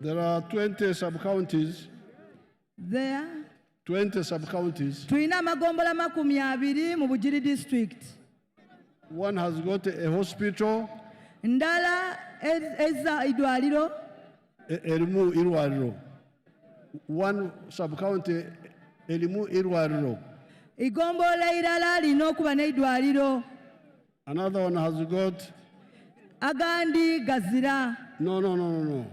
there are 20 sub-counties. there 20 sub-counties. tulina amagombola 20 mu Bugiri district. One has got a hospital. Ndala eza idwaliro. Erimu irwariro. One sub-county erimu irwariro. Igombola irala lina okuba n'idwaliro. Another one has got. Agandi gazira. No.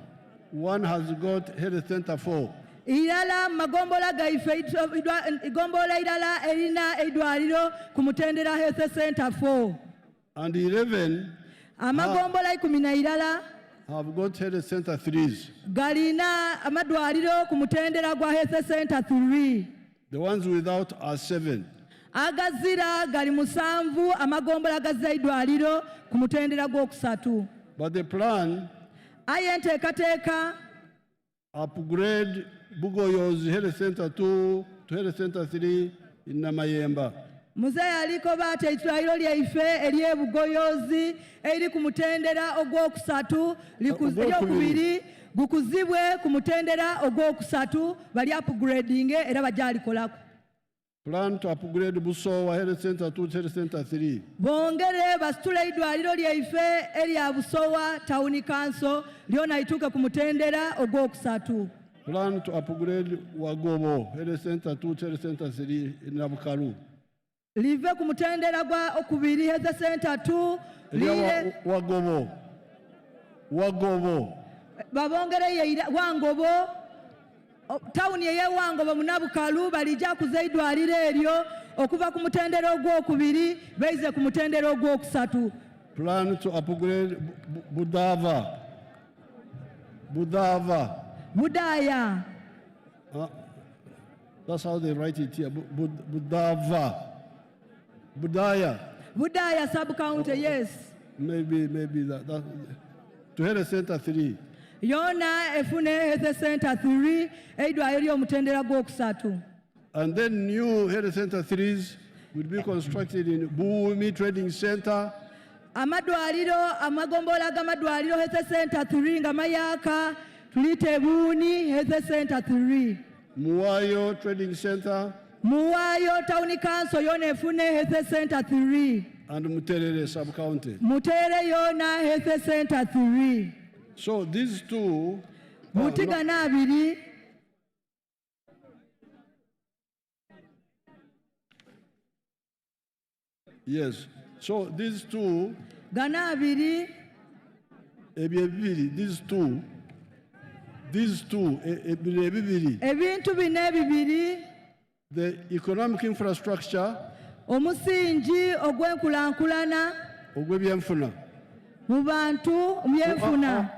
One has got health center 4. Irala magombola gaife igombola irala erina idwaliro ku Mutendera health center 4. And 11 amagombola 10 irala have got health center 3s. Galina amadwaliro ku Mutendera gwa health center 3. The ones without are 7. Agazira gali 7 amagombola gazza idwaliro ku Mutendera gw'okusatu. But the plan ayenteekateeka upgrade Bugoyo's health center 2 to health center 3 in Namayemba. Muzeeyi aliko baate idwaliro lyaife ery'ebugoyozi eri ku Mutendera ogw'okusatu eryokubiri gukuzibwe ku Mutendera ogw'okusatu bali upgrading era bajalikolako. Plan to upgrade Busowa health center 2 to health center 3. Bongere basitule idwaliro lyaife erya Busowa town council lyona ituuke ku Mutendera ogw'okusatu. Plan to upgrade Wagobo health center 2 to health center 3 in Nabukalu. Live ku Mutendera gwa okubiri health center 2 liye Wagobo babongere Wangobo town ye Wangobo munabukalu balija kuza idwaliro eryo okuva ku Mutendera ogw'okubiri beize ku Mutendera ogw'okusatu. Plan to upgrade Budaya. That's how they write it here. Budaya sub-county, yes. Maybe that. To health center 3. Yona efune health center 3 eidwaliro Mutendera gw'okusatu. And then new health center 3s will be constructed in Buumi Trading Center. Amadwaliro amagombola g'amadwaliro health center 3 nga mayaka tulite Buuni health center 3. Muwayo Trading Center. Muwayo town council yona efune health center 3. And Muterere sub-county. Mutere yona health center 3. So these two. Mutigana abiri. Yes. So these two. Gana abiri. These two. Ebintu bine bibiri. The economic infrastructure. Omusingi ogw'enkulankulana. Ogw'ebyenfuna. Mu bantu byenfuna.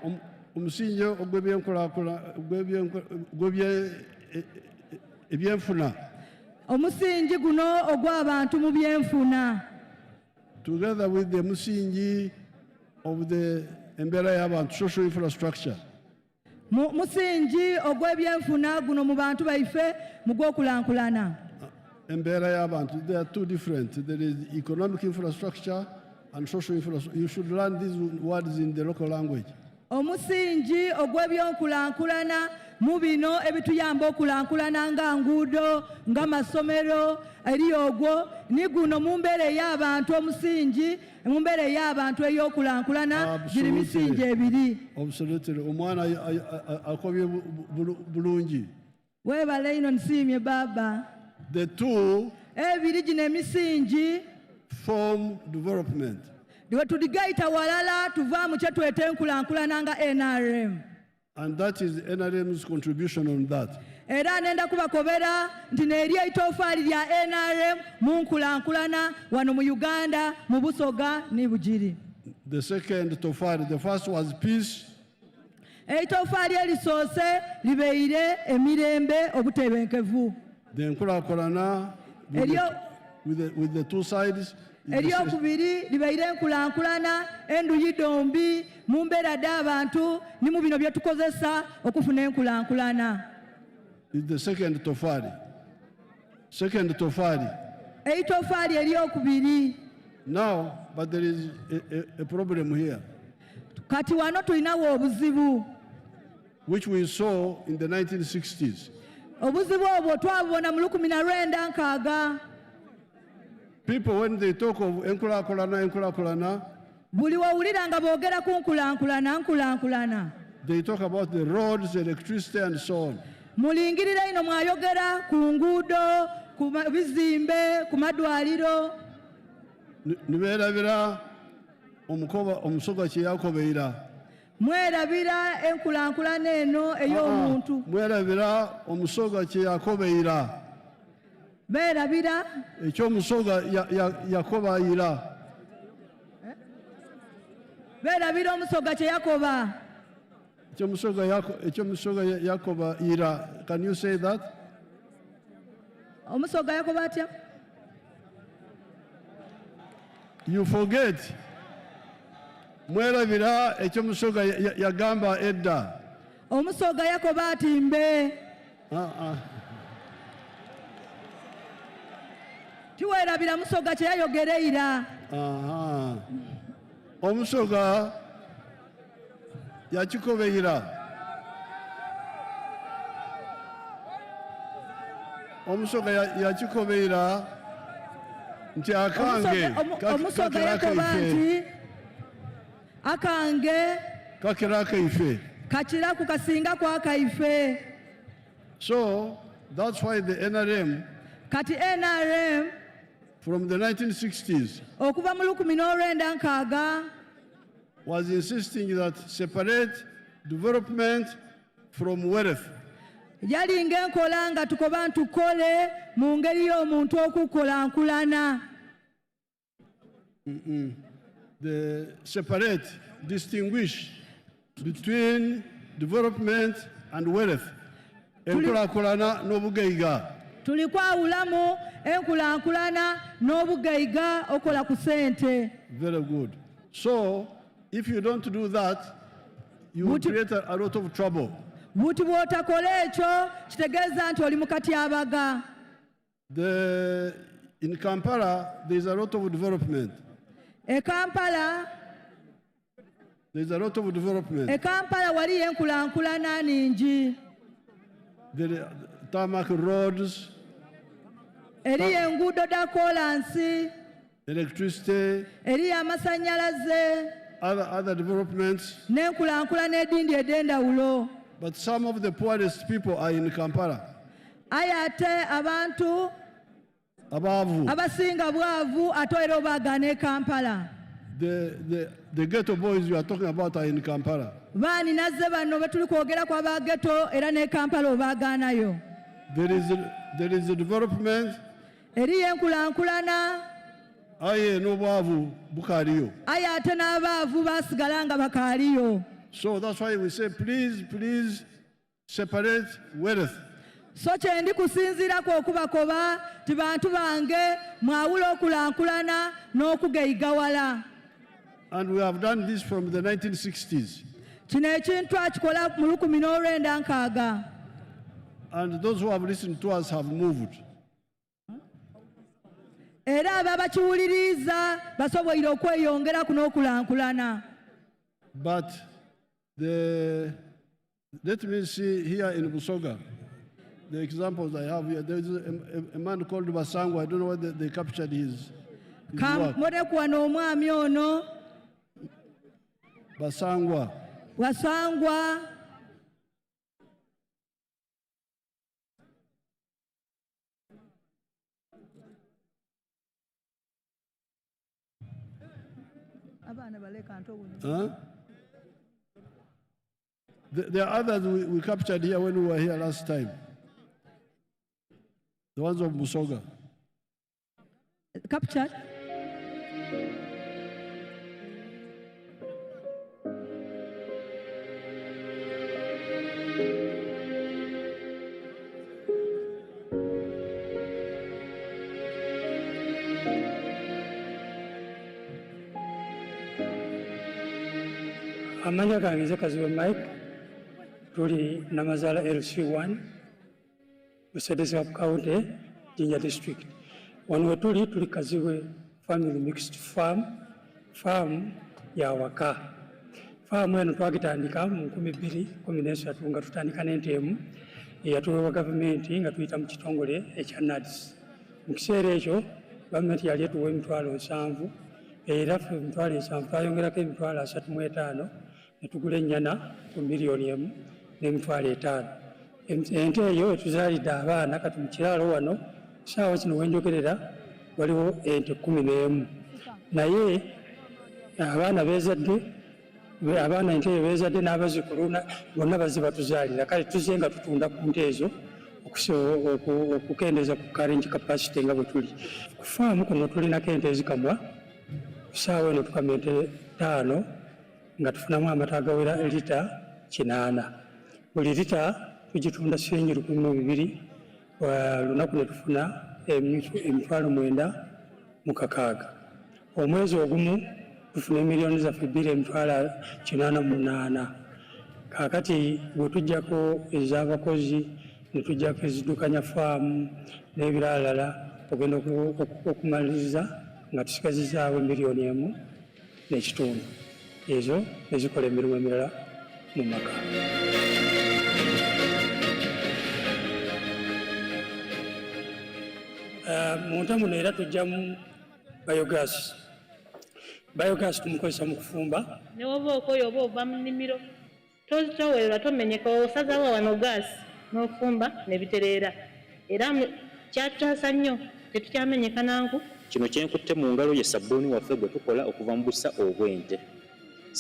Omusingi ogw'ebyenfuna. Omusingi guno ogw'abantu mu byenfuna. Together with the musingi of the embeera y'abantu, social infrastructure. Musingi ogw'ebyenfuna guno mu bantu baife mu gw'okulankulana. Embeera y'abantu, they are two different. There is economic infrastructure and social infrastructure. You should learn these words in the local language. Omusingi ogw'ebyenkulankulana mu bino ebituyamba okulankulana nga nguudo ng'amasomero eri ogwo ni guno mu mbeera ey'abantu omusingi mu mbeera ey'abantu ey'okulankulana giri misingi ebiri. Absolutely. Omwana akobye bulungi. Weebale ino nsiimye baba. The two ebiri gino emisingi form development. Diwe tudigaita walala tuva mu kye tweta enkulankulana nga NRM. And that is NRM's contribution on that. Era nenda kubakobera nti neerya itofaali lya NRM mu nkulankulana wano mu Uganda mu Busoga ne Bugiri. The second tofali, the first was peace. Itofaali erisoose libeire emirembe obutebenkevu. The enkulankulana with the two sides. eryokubiri libeire enkulankulana enduyi dombi mu mbeera d'abantu ni mu bino bye tukozesa okufuna enkulankulana. Is the second tofali. Second tofali. Eitofaali eryokubiri. Now, but there is a problem here, Kati wano tulinawo obuzibu. which we saw in the 1960s. Obuzibu obwo twabubona mu 1960. People, when they talk of enkulakulana, Buli wawulira nga boogera ku nkulankulana. they talk about the roads, electricity, and so on. Mulingirira ino mwayogera ku nguudo, ku bizimbe, ku madwaliro. Nibeerabira omusoga kye yakobeera. Mwerabira enkulankulana eno ey'omuntu. Mwerabira omusoga kye yakobeera. Beerabira Ekyomusoga yakobayira. beerabira omusoga kye yakoba. Ekyomusoga yakobayira. Can you say that? Omusoga yakoba atya? You forget. Mwerabira ekyomusoga yagamba edda. Omusoga yakoba ati mbe. Tiweerabira musoga kye yayogereira. Omusoga yakikobeira. Omusoga yakikobeira nti akange omusoga yakoba nti akange kakira akaife. Kakira ku kasinga kwa kaife. So that's why the NRM, Kati NRM from the 1960s, okuva mu 1960 was insisting that separate development from wealth. yalinga enkola nga tukoba ntukole mu ngeri y'omuntu okukulankulana. The separate, distinguish between development and wealth. Enkulakulana n'obugaiga. Tuli kwawulamu enkulankulana n'obugaiga okola ku sente. Very good. So, if you don't do that, you will create a lot of trouble. Buti bw'otakola ekyo kitegeeza nti oli mu katyabaga. In Kampala, there is a lot of development. E Kampala waliyo enkulankulana ningi. The tarmac roads, eriyo enguudo dda kolansi, electricity, eriyo amasannyalaze, other developments. n'enkulankulana edindi ed'endawulo. But some of the poorest people are in Kampala. Aye ate abantu abasinga bwavu ate era obaagaana e Kampala. The ghetto boys you are talking about are in Kampala. Baani nazze bano be tuli kwogera kwa ba ghetto era ne Kampala obaagaanayo. There is a development. Eriyo enkulankulana. Aye n'obwavu bukaaliyo. Aye ate n'abaavu baasigala nga bakaaliyo. So that's why we say, please separate wealth. So kyendi kusinziirako okubakoba ti bantu bange mwawula okulankulana n'okugeigawala. And we have done this from the 1960s. Kino ekintu akikola mu 1960. And those who have listened to us have moved. Era ababakiwuliriza basoboire okweyongera ku n'okulankulana. But let me see here in Busoga, the examples I have here. There is a man called Basangwa. I don't know whether they captured his work. Omwami ono Basangwa. Wasangwa. Huh? There are others we captured here when we were here last time. The ones of Busoga. Captured? Amanya gange nze Kaziwe Mike tuli Namazala LC1 Mercedes County Jinja District. Wano we tuli Kaziwe Family Mixed Farm ya waka. Farm eno twagitandika mu 2013 nga tutandika n'entemu eyatuweebwa gavumenti nga tuyita mu kitongole ekya NADS. Mu kiseera ekyo gavumenti yali etuwa emitwalo 7 era ffe emitwalo 7 twayongerako emitwalo 35 ne tugula ennyana ku miliyoni 1 n'emitwalo 5. Ente eyo etuzaalidde abaana kati mu kiraalo wano saawa zino wenjogerera waliwo ente 11 naye abaana bezadde abaana ente eyo bezadde n'abazzukulu bonna bazze batuzaalira kale tuzze nga tutunda ku nte ezo okukendeeza ku carrying capacity nga bwe tuli ku faamu kuno tulinako ente ezikamwa ku saawa eno tukamya ente 5 nga tufunamu amata agawera lita 8. Buli lita tugitunda siringi 12 lunaku ne tufuna emitwalo 9 omwezi ogumu tufuna emiliyoni zaffe 2 emitwalo 88. Kaakati bwe tujjako ez'abakozi ne tujjako ezidukanya faamu n'ebiralala ogenda okumaliriza nga tusigazizaawo miliyoni 1 n'ekitundu ezo ezikola emirimu emirala mu maka. Mu nte muno era tujjamu biogas tumukozesa mu kufumba ne woba okoyo oba ova mu nnimiro toweerera tomenyeka osazawo wano gaasi n'ofumba nebitereera era kyatutaasa nnyo tetukyamenyeka nanku. Kino kyenkutte mu ngalo ye sabbuuni waffe gwe tukola okuva mu busa obw'ente.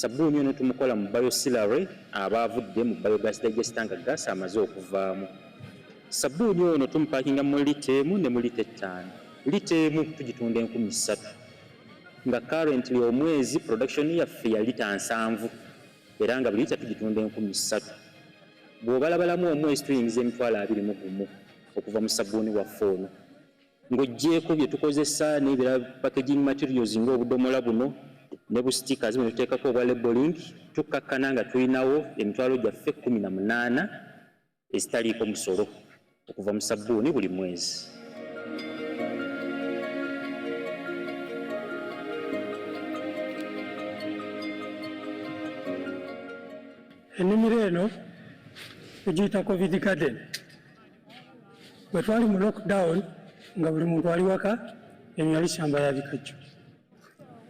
Sabbuuni ono tumukola mu biosilary aba avudde mu biogas digester nga gaasi amaze okuvaamu. Sabbuuni ono tumupaakinga mu lita 1 ne mu lita 5. Lita 1 tugitunda 3,000 nga currently omwezi production yaffe ya lita 7 era nga buli lita tugitunda 3,000. Bw'obalabalamu omwezi tuyingiza emitwalo 21 okuva mu sabbuuni waffe ono. Ng'oggyeko bye tukozesa n'ebirala packaging materials ng'obudomola buno ne bu stickers bino tuteekako obwa labeling tukkakkana nga tulinawo emitwalo gyaffe 18 ezitaliiko musolo okuva mu sabbuuni buli mwezi. Ennimiro eno tugiyita COVID garden. Bwe twali mu lockdown nga buli muntu ali waka enyo yali ssamba ya bikajjo.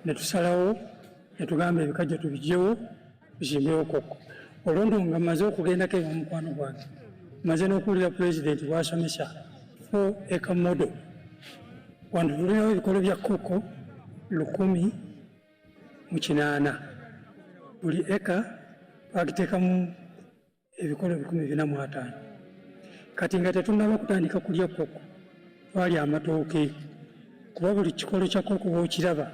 Ne tusalawo ne tugamba ebikajjo tubigyewo tuzimbewo koko. Olwondo nga mmaze okugendako eba mukwano gwange mmaze n'okuwulira pulezidenti bw'asomesa 4 acre model. Wano tulinawo ebikolo bya koko 1,800. Buli eka twagiteekamu ebikolo 450. Kati nga tetunnaba kutandika kulya koko twali amatooke kuba buli kikolo kya koko bw'okiraba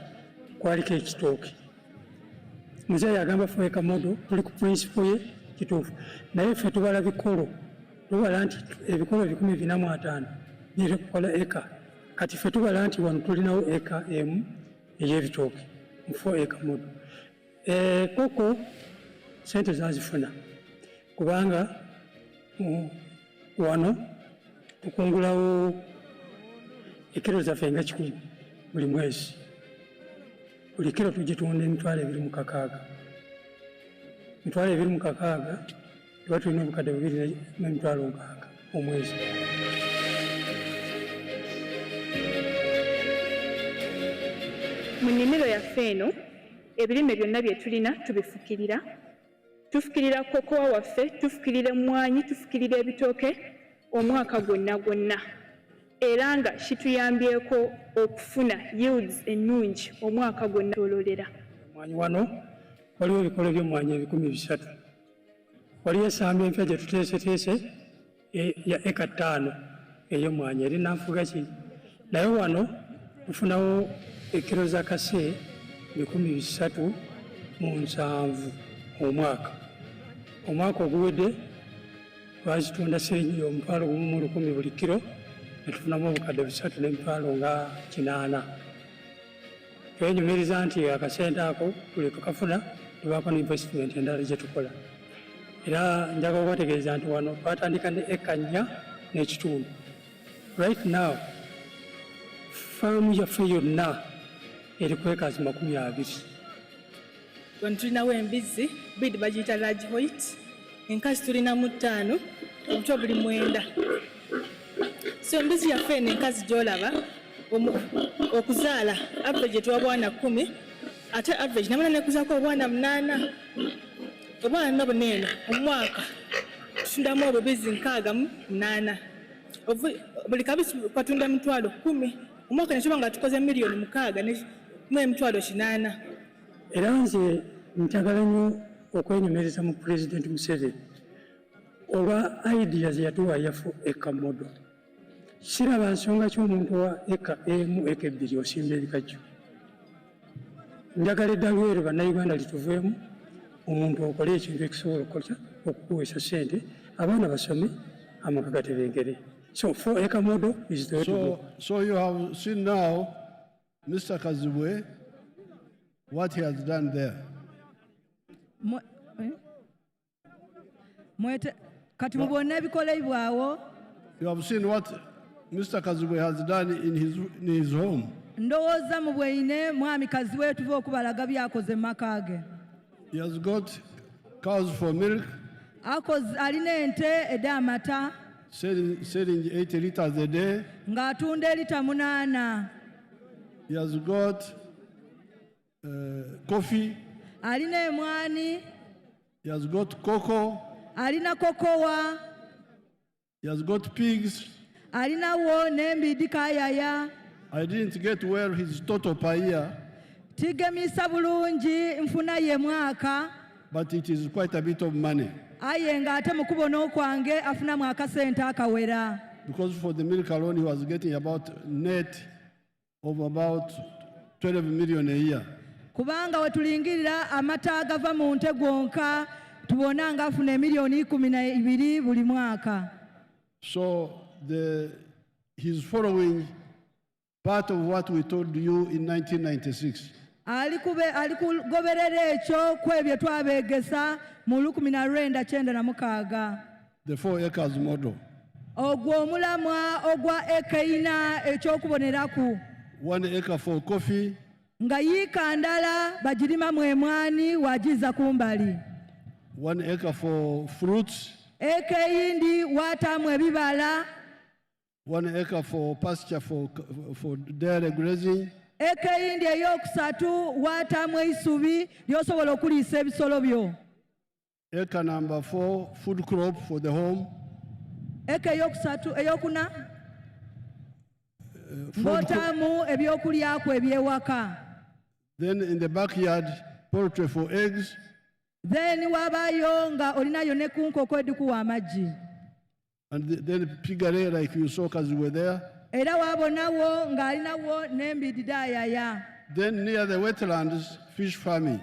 kwaliko ekitooke. Muzeeyi agamba fueka modo tuli ku principle ye kituufu naye ffe tubala bikolo tubala nti ebikolo 450 biri kukola eka kati ffe tubala nti wano tulinawo eka emu ey'ebitooke mu 4 acre modo. Koko sente zazifuna kubanga wano tukungulawo ekiro zaffe nga 100 buli mwezi. Buli kiro tugitunda emitwalo 26. Emitwalo 26 tuba tulina obukadde 2,600 omwezi. Mu nnimiro yaffe eno ebirime byonna bye tulina tubifukirira. Tufukirira kokowa waffe, tufukirira emmwanyi, tufukirira ebitooke omwaka gwonna. Era nga kituyambyeko okufuna yields ennungi omwaka gwonna ololera. Emmwanyi wano waliwo ebikolo by'emmwanyi 300. Waliwo essamba empya gye tuteeseteese ya eka 5 ey'emmwanyi eri nanfuga ki. Naye wano tufunawo ekiro za kase 307 omwaka. Omwaka oguwedde twazitunda siringi omutwalo 1,100 buli kiro ne tufunamu obukadde 3 n'emitwalo nga 8. Twenyumiriza nti akasente ako buli tukafuna tubaako n'investment endala gye tukola. Era njaga okubategeeza nti wano twatandika ne eka 4 n'ekitundu. Right now, faamu yaffe yonna eri ku acres 20. Wano tulinawo embizzi, bid bagiyita large white, enkazi tulinamu 5, obutwa buli 9. So embizzi yaffe eno enkazi gy'olaba okuzaala average etuwa bwana 10, ate average namuna nekuzaako obwana 8. Obwana nabo neeno omwaka tutundamu obubizzi 68. Buli kabisi katunda 10,000. Omwaka nekiba nga tukoze million 6 n'emitwalo 8. Era nze njagala nnyo okwenyumereza mu President Museveni olwa ideas yatuwa yafu eka model. Siraba nsonga ky'omuntu wa eka 1 eka 2 osimba ebikajjo. Njagala eddala ero bannayuganda lituveemu, omuntu okole ekintu ekisobola okukuweesa ssente, abaana basome, amaka gatebengere. So 4 acre model is the way to go. So you have seen now Mr. Kazibwe, what he has done there. Kati mubona ebikoleibwawo. You have seen what Mr. Kazibwe has done in his home. Ndowooza mu bweine mwami Kazibwe tuva okubalaga byakoze maka ge. He has got cows for milk. Alina ente ed'amata. Selling 80 liters a day. Ng'atunda lita 8. He has got coffee. Alina emwani. He has got cocoa. Alina kokowa. He has got pigs. Alina wo n'embidi kayaya. I didn't get where his total per year. Tigemisa bulungi nfuna ye mwaka. But it is quite a bit of money. Aye ng'ate mu kubona okwange afunamu akasente akawera. Because for the milk alone he was getting about net of about 12 million a year. Kubanga we tulingirira amata agava mu nte gwonka tubona nga afuna emiliyoni 12 buli mwaka. So he's following part of what we told you in 1996. Alikugoberera ekyo kwebyo twabeegesa mu 1996. The 4 acres model. Ogwo omulamwa ogwa eka 4 ekyokuboneraku. 1 acre for coffee. Nga yiika ndala bagirima mu emwani wagiza kumbali. 1 acre for fruits. Eka eyindi waatamu ebibala. 1 acre for pasture for dairy grazing. Eka eyindi eyokusatu waatamu eisubi lyosobola okuliisa ebisolo byo. Acre number 4 food crop for the home. Eka eyokusatu eyokuna ng'otaamu ebyokulyaku ebyewaka. Then in the backyard poultry for eggs. Then wabayo nga olinayo ne kunkoko edikuwa amaggi. And then piggery like you saw because we were there. Era wabonawo ng'alinawo n'embidi daayaya. Then near the wetlands fish farming.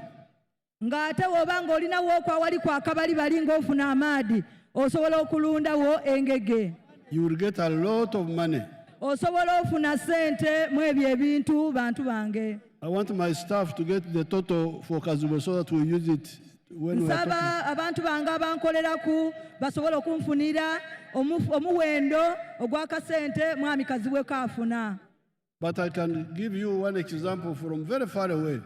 Ng'ate woba ng'olinawo okwawali kwakabali bali ng'ofuna amaadi osobola okulundawo engege. You will get a lot of money. Osobola ofuna sente mu ebyo ebintu bantu bange. I want my staff to get the total for Kazibwe so that we use it when we are talking. Nsaba abantu bange abankoleraku basobola okunfunira omuwendo ogw'akasente mwami Kazibwe kaafuna. But I can give you one example from very far away.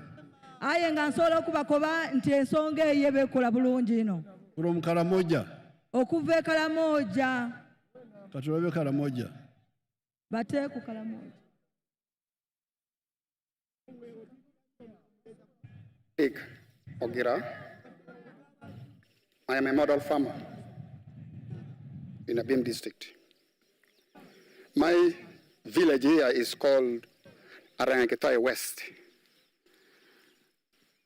Aye nga nsobola okubakoba nti ensonga eyo beekola bulungi ino. From Karamoja. Okuva e Karamoja. Katulabe Karamoja. Bate ku Karamoja. Ogira. I am a model farmer in Abim district. My village here is called Arangetai West.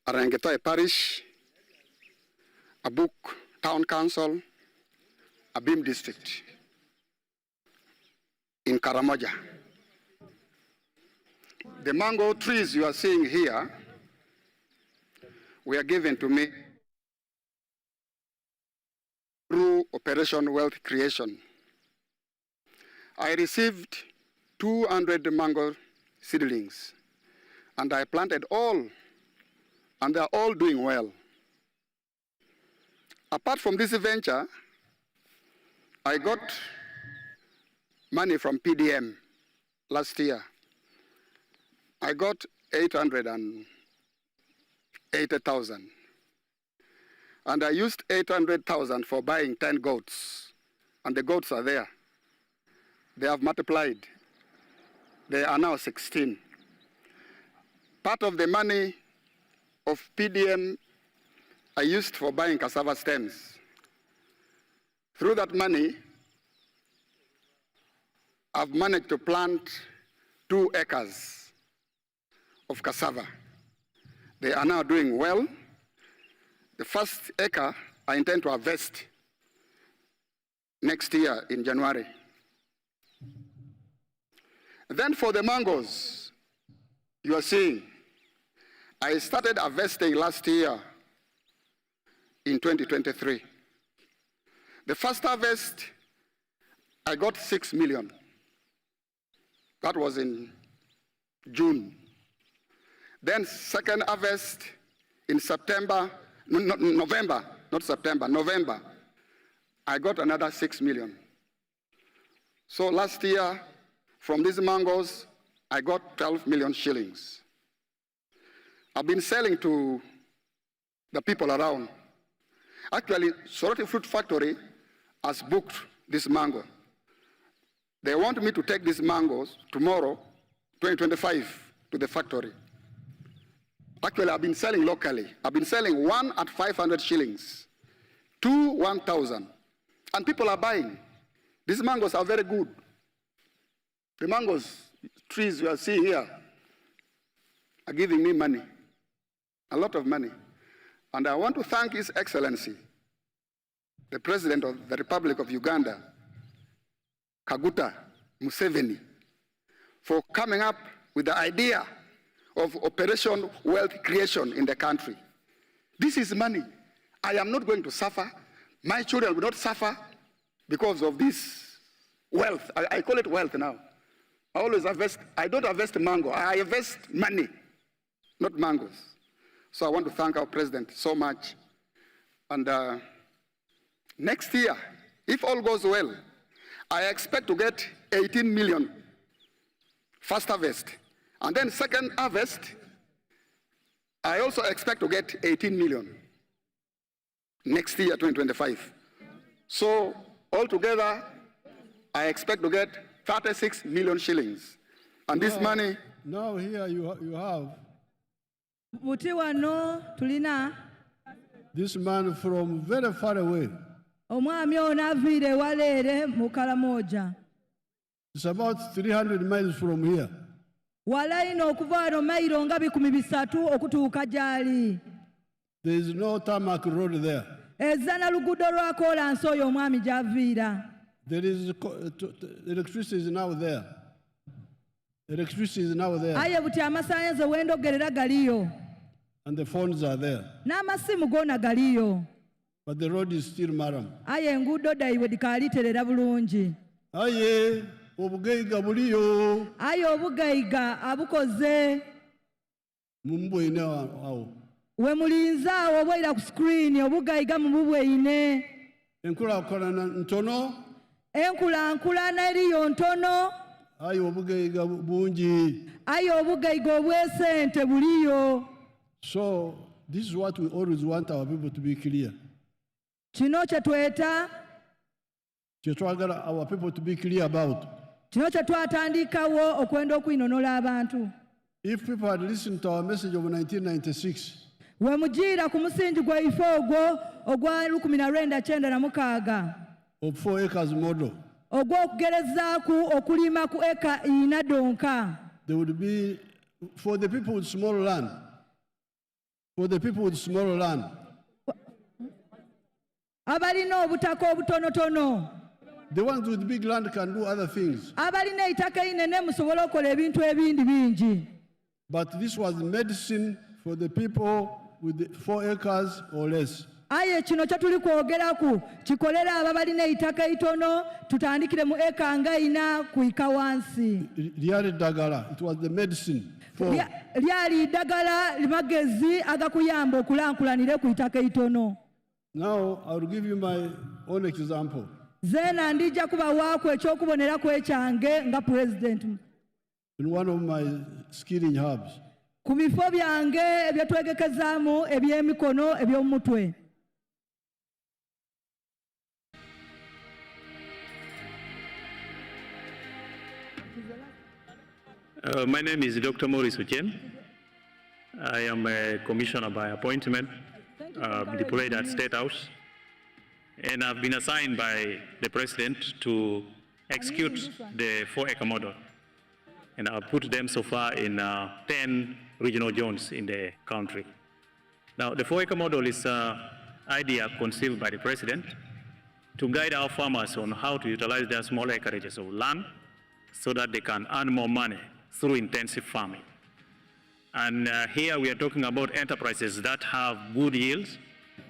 Arangetai Parish, Abuk Town Council, Abim district in Karamoja. The mango trees you are seeing here were given to me through Operation Wealth Creation. I received 200 mango seedlings, and I planted all, and they are all doing well. Apart from this venture, I got money from PDM last year. I got 880,000. And I used 800,000 for buying 10 goats. And the goats are there. They have multiplied. They are now 16. Part of the money of PDM I used for buying cassava stems. Through that money, I've managed to plant 2 acres of cassava. They are now doing well. The first acre, I intend to harvest next year in January. Then for the mangoes, you are seeing, I started harvesting last year in 2023. The first harvest, I got 6 million. That was in June. Then second harvest in November, I got another 6 million. So last year, from these mangoes, I got 12 million shillings. I've been selling to the people around. Actually, Soroti Fruit Factory has booked this mango. They want me to take these mangoes tomorrow, 2025, to the factory. Actually, I've been selling locally. I've been selling 1 at 500 shillings, 2, 1,000. And people are buying. These mangoes are very good. The mangoes, trees you are seeing here, are giving me money, a lot of money. And I want to thank His Excellency, the President of the Republic of Uganda, Kaguta Museveni, for coming up with the idea of Operation Wealth Creation in the country. This is money. I am not going to suffer. My children will not suffer because of this wealth. I call it wealth now. I always harvest. I don't harvest mango. I harvest money, not mangoes. So I want to thank our president so much. And next year, if all goes well, I expect to get 18 million first harvest. And then second harvest, I also expect to get 18 million next year, 2025. So altogether, I expect to get 36 million shillings. And this money... Now here you have tulina this man from very far away. Omwami ono aviire waleere mu Kalamoja. It's about 300 miles from here. Wala ino okuva wano mayiro nga 300 okutuuka gy'ali. There is no tarmac road there. Ezana luguudo lwa kolansi oyo omwami gy'aviira. There is electricity is now there. Electricity is now there. Aye buti amasannyalaze wendogerera galiyo. And the phones are there. N'amasimu goona galiyo. But the road is still maram. Aye enguudo ddayiwe dikaaliterera bulungi. Aye obugaiga buliyo. Aye obugaiga abukoze. Mumubwine awo. We mulinze awo obwera ku screen obugaiga mububwine. Enkulaakulana ntono. Enkulaakulana eriyo ntono. Aye obugaiga bungi. Aye obugaiga obw'esente buliyo. So this is what we always want our people to be clear. Kino kye tweta. Kye twagala our people to be clear about. Kino kye twatandikawo okwenda okwinonola abantu. If people had listened to our message of 1996, we mugiira ku musingi gwaife ogwo ogwa 1996 of 4 acres model, ogw'okugerezaaku okulima ku eka ina donka. There would be, for the people with small land, abalina obutaka obutonotono. The ones with big land can do other things. Abalina eitaka inene musobola okukola ebintu ebindi bingi. But this was medicine for the people with the 4 acres or less. Aye kino kye tuli kwogeraku kikolera abo abalina eitaka itono tutandikire mu eka nga 4 kuyika wansi. Lyali ddagala. It was the medicine for... Lyali ddagala limagezi agakuyamba okulankulanire ku itaka itono. Now I will give you my own example. Zena ndija kubawaako ekyokubonerako ekyange nga president. In one of my skilling hubs. Ku bifo byange ebyetwegekezaamu eby'emikono eby'omutwe. My name is Dr. Maurice Uchem. I am a commissioner by appointment, deployed at State House, and I've been assigned by the president to execute the 4-acre model. And I've put them so far in 10 regional zones in the country. Now, the 4-acre model is an idea conceived by the president to guide our farmers on how to utilize their small acreages of land so that they can earn more money through intensive farming. And here we are talking about enterprises that have good yields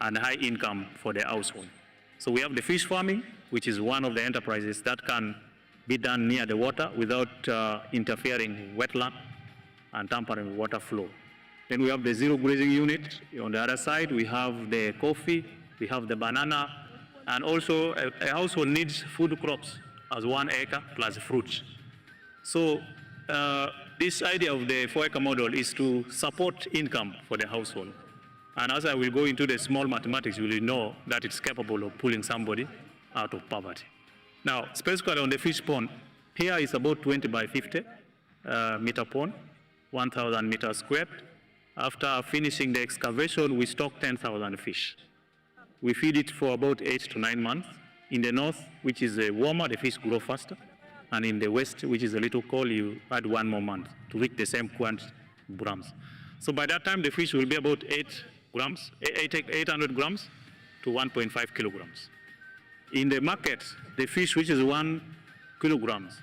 and high income for their household. So we have the fish farming, which is one of the enterprises that can be done near the water without interfering with wetland and tampering with water flow. Then we have the zero grazing unit. On the other side, we have the coffee, we have the banana, and also a household needs food crops as 1 acre plus fruits. So this idea of the 4-acre model is to support income for the household. And as I will go into the small mathematics, you will know that it's capable of pulling somebody out of poverty. Now, specifically on the fish pond, here is about 20 by 50 meter pond, 1,000 meters squared. After finishing the excavation, we stock 10,000 fish. We feed it for about 8 to 9 months. In the north, which is warmer, the fish grow faster. And in the west, which is a little cold, you add 1 more month to reach the same quantity of grams. So by that time, the fish will be about 800 grams to 1.5 kilograms. In the market, the fish which is 1 kilograms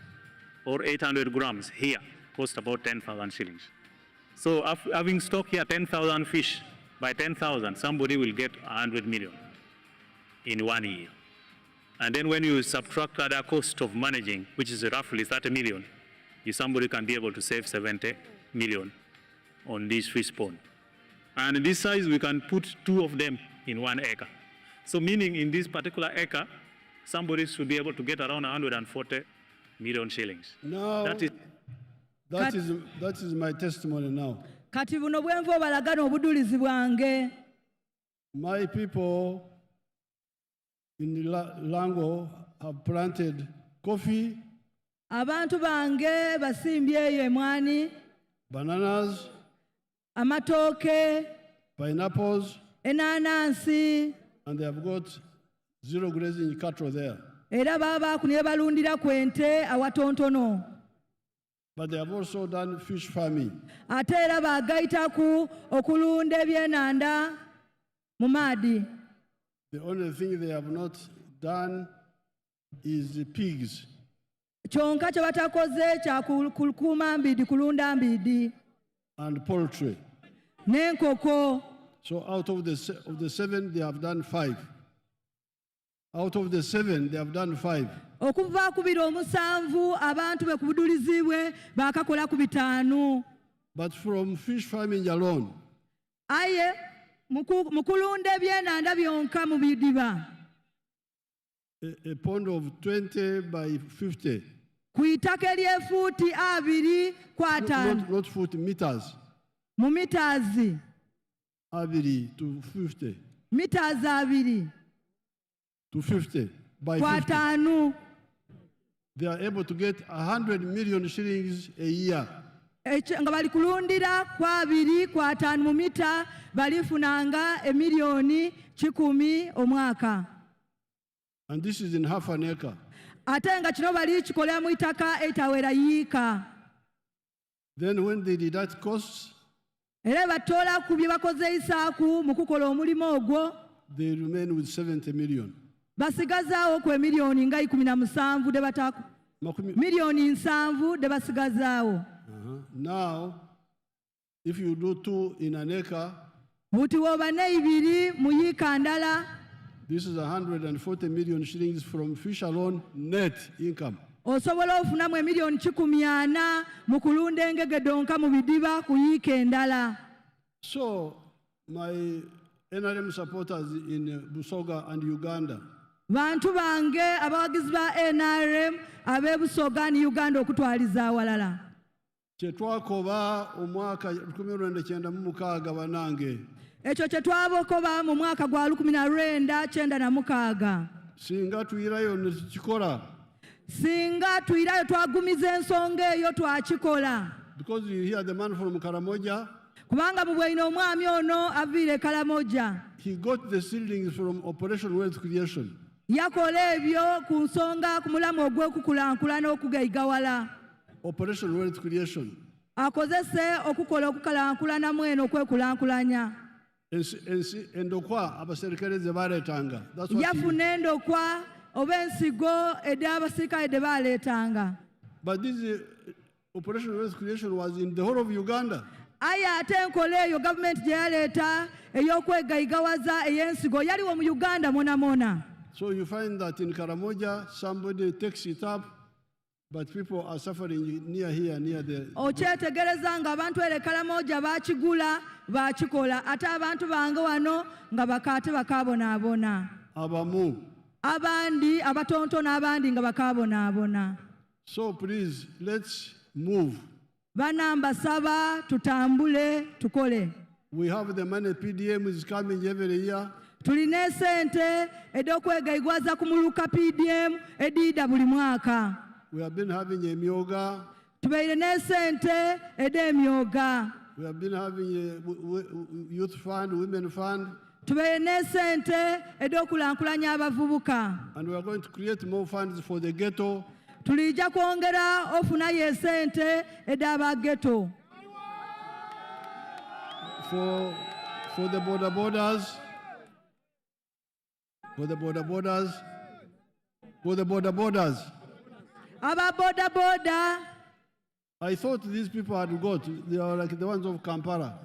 or 800 grams here cost about 10,000 shillings. So having stock here 10,000 fish, by 10,000, somebody will get 100 million in 1 year. And then when you subtract other cost of managing, which is roughly 30 million, somebody can be able to save 70 million on this fish pond. And in this size, we can put 2 of them in 1 acre. So meaning in this particular acre, somebody should be able to get around 140 million shillings. Now, that is my testimony now. Kati buno bwenvo balagana obudulizi bwange. My people in Lango have planted coffee, abantu bange basimbyeyo emwani, bananas, amatooke, pineapples, enanansi, and they have got zero grazing cattle there. Era baba kune balundira kwente awatontono. But they have also done fish farming. Ate era bagaitaku okulunda ebyenanda mu maadi. The only thing they have not done is the pigs. Kyonka kye batakoze kya kukuuma mbidi, kulunda mbidi. And poultry. N'enkoko. So out of the 7, they have done 5. Out of the 7, they have done 5. Okuva ku biro 7 abantu be kubudulizibwe bakakola ku 5. But from fish farming alone. Aye mukulunda ebyenanda byonka mu bidiba. A pond of 20 by 50. Ku itaka ery'efuuti 2 ku 5. Not foot, meters. Mu meters. 2 to 50. Meters 2 to 50 by 50. They are able to get 100 million shillings a year. Nga bali kulundira ku 2 ku 5 mu mita balifunanga emiliyoni 10 omwaka. And this is in half an acre. Ate nga kino bali kikolera mu itaka etawera yiika. Then when they deduct costs, era batola ku bye bakozesaaku mu kukola omulimu ogwo, they remain with 70 million. Basigazaawo ku emiliyoni nga 17 de bataku. Miliyoni 7 de basigazaawo. Now, if you do 2 in an acre, buti woba ne 2 mu yiika ndala, this is 140 million shillings from fish alone net income. Osobola ofunamu emiliyoni 40 mu kulunda engege donka mu bidiba ku yiika endala. So my NRM supporters in Busoga and Uganda. Bantu bange abawagizi ba NRM ab'e Busoga ne Uganda okutwaliza awalala. Kye twakoba omwaka 1996 banange. Ekyo kye twabokoba mu mwaka gwa 1996. Singa tuyirayo ne tukikola. Singa tuyirayo twagumiza ensonga eyo twakikola. Because you hear the man from Karamoja. Kubanga mu bwino omwami ono aviire Karamoja. He got the seedlings from Operation Wealth Creation. Yakola ebyo ku nsonga ku mulamu ogw'okukulankulana okugaigawala. Operation Wealth Creation. Akozese okukola okukalankulana mweno okwekulankulanya. Endokwa abaserikale ze baleetanga. Yafuna endokwa oba ensigo ed'abasirikale de baleetanga. But this Operation Wealth Creation was in the whole of Uganda. Aya ate enkola eyo gavumenti gye yaleeta ey'okwegaigawaza ey'ensigo yaliwo mu Uganda mona. So you find that in Karamoja somebody takes it up, but people are suffering near here, near the... Okyetegereza nga abantu ere Karamoja bakigula bakikola ate abantu bange wano nga bakaate bakaabonaabona. Abamu. Abandi abatontona abandi nga bakaabonaabona. So please, let's move. Banamba saba tutambule tukole. We have the money, PDM is coming every year. Tulina esente ed'okwegaigwaza ku muluka PDM ediida buli mwaka. We have been having a myoga. Tubeire n'esente ed'emyoga. We have been having a youth fund, women fund. Tubeire n'esente ed'okulankulanya abavubuka. And we are going to create more funds for the ghetto. Tulijja kwongera ofunayo esente ed'abageto. For the borders. For the borders. Aba border. I thought these people had got. They are like the ones of Kampala.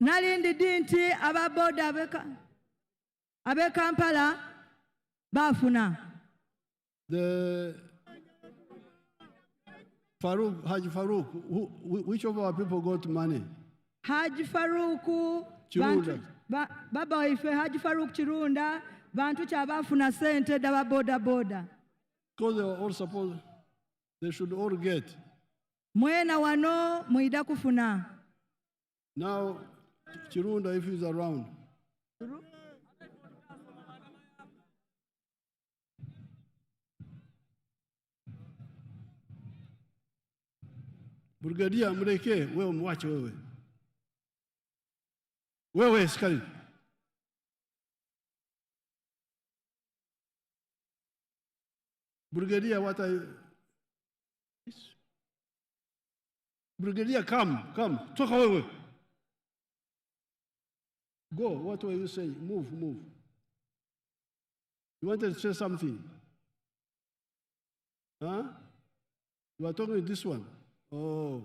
Nalindi dinti aba border abe Kampala bafuna. The Haji Farouk, which of our people got money? Haji Farouk, Chirunda. Baba ife Haji Farouk Chirunda, bantu chabafuna sente daba border. Because they were all supposed, they should all get. Mwena wano muida kufuna. Now, Chirunda, if he's around. Brigadier mreke, wewe mwache wewe. Wewe askari. Brigadier, what are you? Brigadier, come. Toka wewe. Go, what were you saying? Move. You wanted to say something? Huh? You are talking with this one? Oh.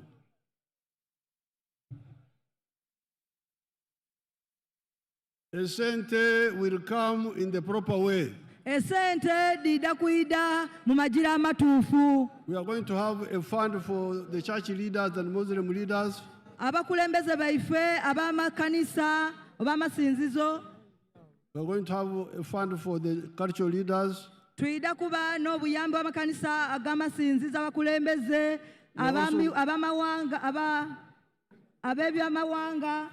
Esente will come in the proper way. Esente dida kuida mu majira amatuufu. We are going to have a fund for the church leaders and Muslim leaders. Abakulembeze baife abamakanisa obamasinzizo. We are going to have a fund for the cultural leaders. Tuida kuba n'obuyambi bw'amakanisa ag'amasinzizo abakulembeze abamawanga abebyamawanga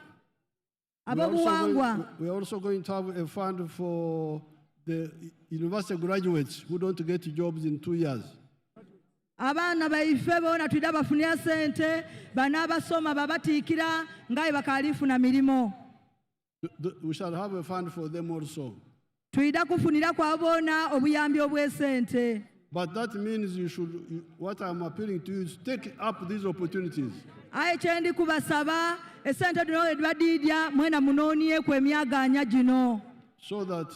abobuwangwa. We are also going to have a fund for the university graduates who don't get jobs in 2 years. Abaana baife bona tuida bafunira sente banabasoma babatiikira ngaye bakalifuna milimo. We shall have a fund for them also. Tuida kufunira kwa bona obuyambi obw'esente. But that means what I'm appealing to you is take up these opportunities. Aye kyendi kubasaba esente dino edibadidya mwena munoonye ku emyaganya gino. So that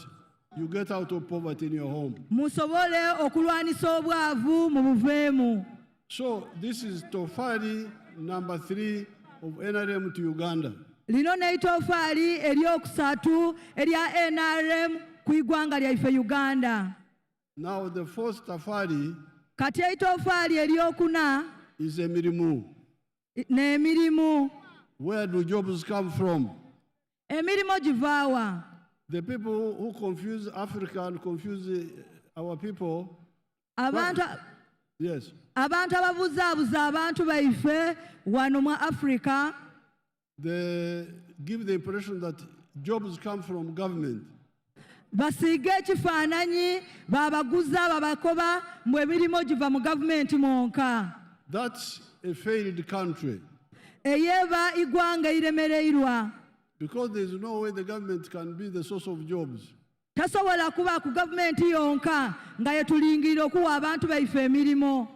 you get out of poverty in your home. Musobole okulwanisa obwavu mu buveemu. So this is Tofali number 3 of NRM to Uganda. Lino neitofaali eryokusatu erya NRM ku igwanga lyaife Uganda. Now the fourth Tafari kati eitofaali eryokuna is emirimu. N'emirimu. Where do jobs come from? Emirimu givaawa. The people who confuse Africa and confuse our people. Yes. Abantu ababuzaabuza abantu baife wano mu Africa. They give the impression that jobs come from government. Basiige ekifaananyi babaguza babakoba mbu emirimu giva mu gavumenti mwonka. That's a failed country. Eyeba igwanga iremereirwa. Because there is no way the government can be the source of jobs. Tasobola kuba ku gavumenti yonka nga yetulingirira okuwa abantu baife emirimu.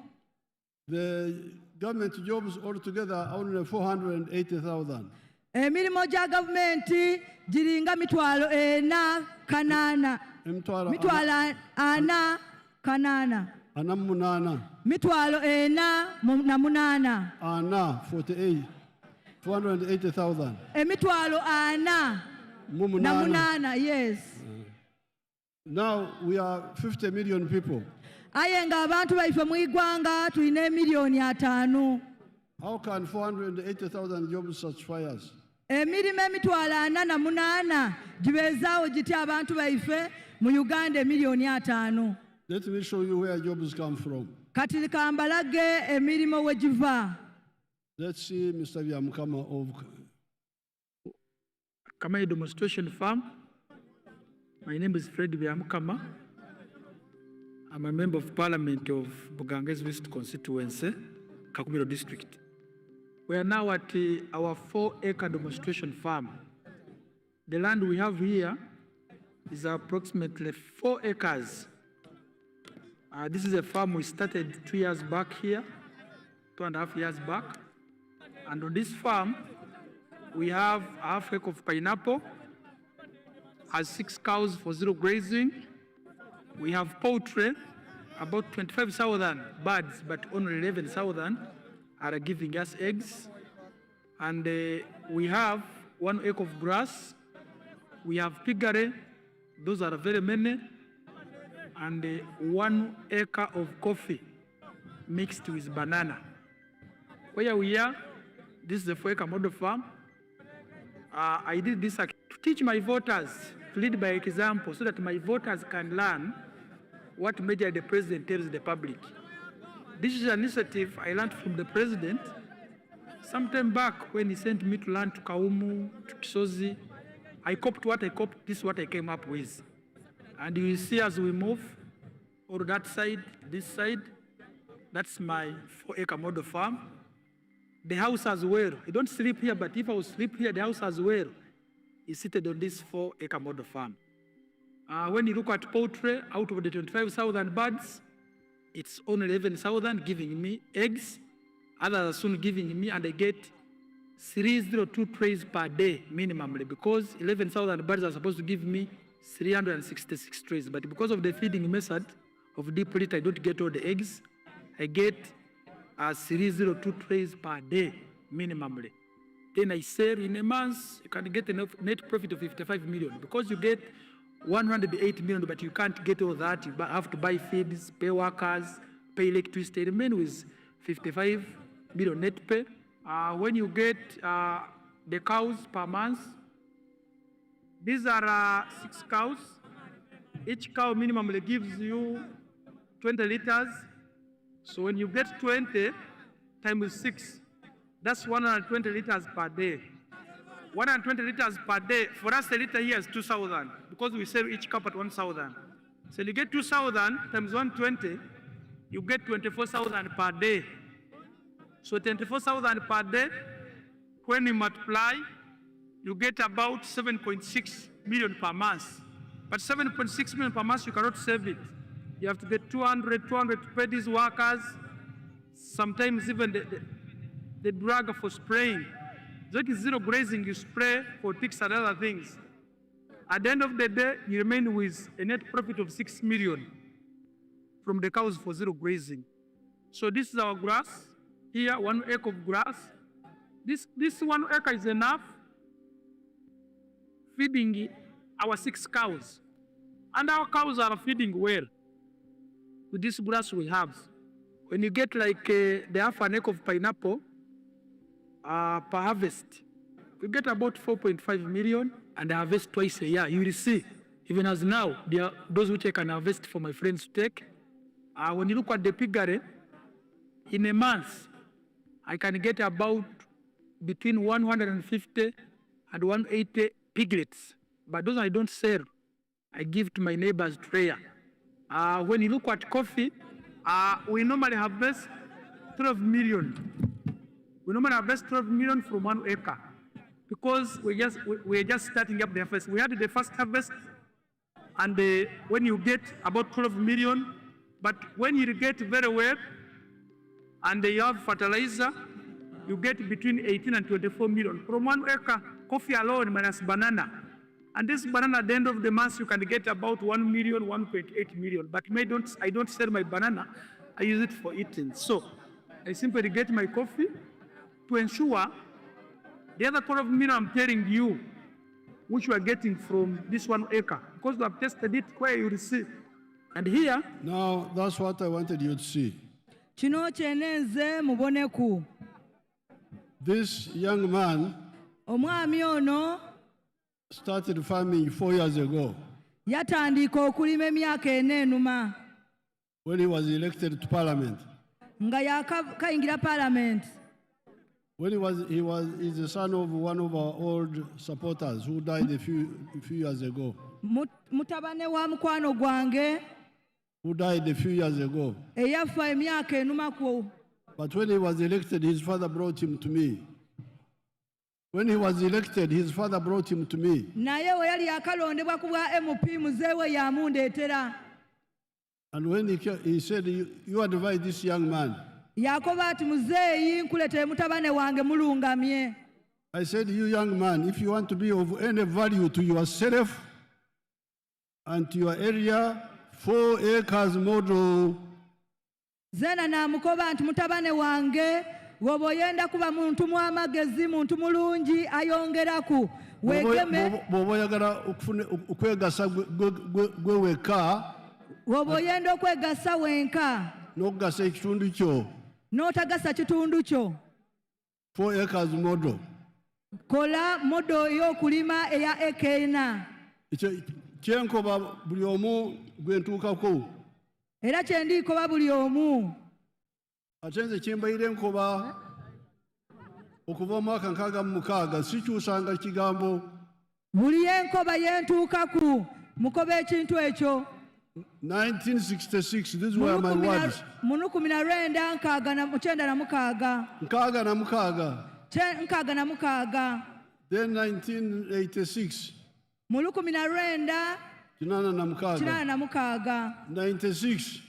The government jobs altogether are only 480,000. Emirimu gya gavumenti giringa mitwalo 4,800. Mitwalo 4,800. Mitwalo 4,800. 48. 480,000. Emitwalo 4,800, yes. Now we are 50 million people. Aye nga abantu baife mu igwanga tulina emiliyoni 5. How can 480,000 jobs satisfy us? Emirimu emitwalo 4,800 gibeezaawo giti abantu baife mu Uganda emiliyoni 5. Let me show you where jobs come from. Kati kambalage emirimu we giva. Let's see Mr. Byamukama of Kamai Demonstration Farm. My name is Fred Byamukama. I'm a member of Parliament of Buganges West Constituency, Kakumiro District. We are now at our 4-acre demonstration farm. The land we have here is approximately 4 acres. This is a farm we started 2 years back here, 2.5 years back. And on this farm, we have a half acre of pineapple, has 6 cows for zero grazing. We have poultry, about 25,000 birds, but only 11,000 are giving us eggs. And we have 1 acre of grass. We have piggery, those are very many. And 1 acre of coffee mixed with banana. Where we are, this is the 4-acre model farm. I did this to teach my voters to lead by example so that my voters can learn what measure the president tells the public. This is an initiative I learned from the president sometime back when he sent me to learn to Kaumu, to Kisozi. I copied what I copied, this is what I came up with. And you will see as we move, or that side, this side, that's my 4-acre model farm. The house as well. I don't sleep here, but if I was sleep here, the house as well is seated on this 4-acre model farm. When you look at poultry, out of the 25,000 birds, it's only 11,000 giving me eggs. Others are soon giving me, and I get 302 trays per day minimally, because 11,000 birds are supposed to give me 366 trays. But because of the feeding method of deep litter, I don't get all the eggs. I get 302 trays per day minimally. Then I sell in a month, you can get a net profit of 55 million. Because you get 108 million, but you can't get all that. You have to buy feeds, pay workers, pay electricity. Remain with 55 million net pay. When you get the cows per month, these are 6 cows. Each cow minimally gives you 20 liters. So when you get 20 times 6, that's 120 liters per day. 120 liters per day. For us, a liter here is 2,000 because we sell each cup at 1,000. So you get 2,000 times 120, you get 24,000 per day. So 24,000 per day, when you multiply, you get about 7.6 million per month. But 7.6 million per month, you cannot save it. You have to get 200 to pay these workers, sometimes even the drug for spraying. That is zero grazing, you spray for ticks and other things. At the end of the day, you remain with a net profit of 6 million from the cows for zero grazing. So this is our grass. Here, 1 acre of grass. This 1 acre is enough feeding our 6 cows. And our cows are feeding well with this grass we have. When you get like the half an acre of pineapple per harvest, we get about 4.5 million and I harvest twice a year. You will see, even as now, there are those which I can harvest for my friends to take. When you look at the piggery, in a month, I can get about between 150 and 180 piglets. But those I don't sell, I give to my neighbors to rear. When you look at coffee, we normally harvest 12 million. We normally harvest 12 million from 1 acre because we're just starting up the harvest. We had the first harvest, and when you get about 12 million, but when you irrigate very well, and you have fertilizer, you get between 18 and 24 million. From 1 acre, coffee alone minus banana. And this banana at the end of the month, you can get about 1 million, 1.8 million. But I don't sell my banana, I use it for eating. So I simply get my coffee to ensure the other 12 million I'm telling you, which we are getting from this 1 acre, because we have tested it where you receive. And here. Now, that's what I wanted you to see. This young man started farming 4 years ago when he was elected to parliament. When he's the son of one of our old supporters who died a few years ago. Who died a few years ago. But when he was elected, his father brought him to me. When he was elected, his father brought him to me. And when he said, you advise this young man. I said, you young man, if you want to be of any value to yourself and to your area, 4 acres model. Zena na mukoba nti mutabane wange woboyenda kuba muntu mwamagezi muntu mulungi ayongeraku wegeme boboyagala okwegasa gweweka woboyenda okwegasa wenka n'okugasa ekitundu kyo n'otagasa kitundu kyo 4 acres model kola modo y'okulima eya ekena kyenkoba buli omu gwentuukako era kyendikoba buli omu ate nze kyembaire nkoba okuva omwaka 66 sikyusanga kigambo buli enkoba yentuukaku mukoba ekintu ekyo 1966 this is where my words munu 19 96 then 1986 Mulu 19 96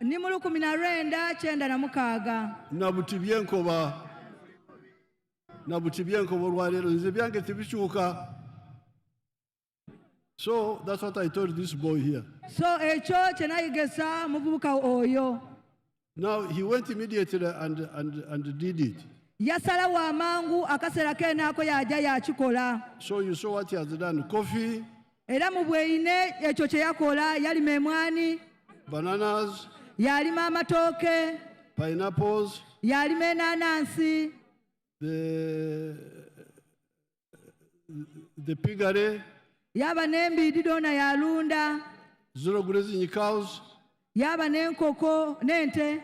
ni mulu 19 96 nabutibyenkoba olwaleero nze byange tebikyuka. So that's what I told this boy here. So ekyo kyenayegesa muvubuka oyo. Now he went immediately and did it. Yasala wa mangu akasera kenaako yaja yakikola. So you saw what he has done. Coffee. Era mu bweine ekyo kye yakola yalima emwani. Bananas. Yalima amatooke. Pineapples. Yalima enanansi. The piggery. Yaba n'embidi dona yalunda. Zero grazing cows. Yaba n'enkoko n'ente.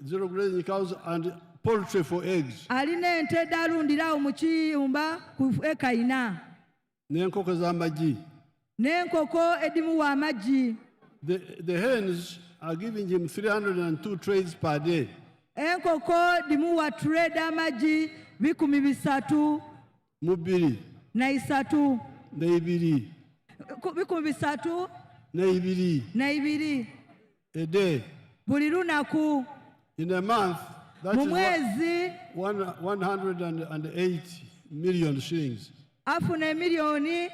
Zero grazing cows and poultry for eggs. Alina ente dalundirawo mu kiyumba ku eka 4. N'enkoko z'amagi. N'enkoko edimuwa amagi. The hens are giving him 302 trays per day. Enkoko dimuwa tray d'amagi 300. Mubiri. Na 3. N'ebiri. 300. N'ebiri. A day. Buli lunaku. In a month, that is 108 million shillings. Afuna milioni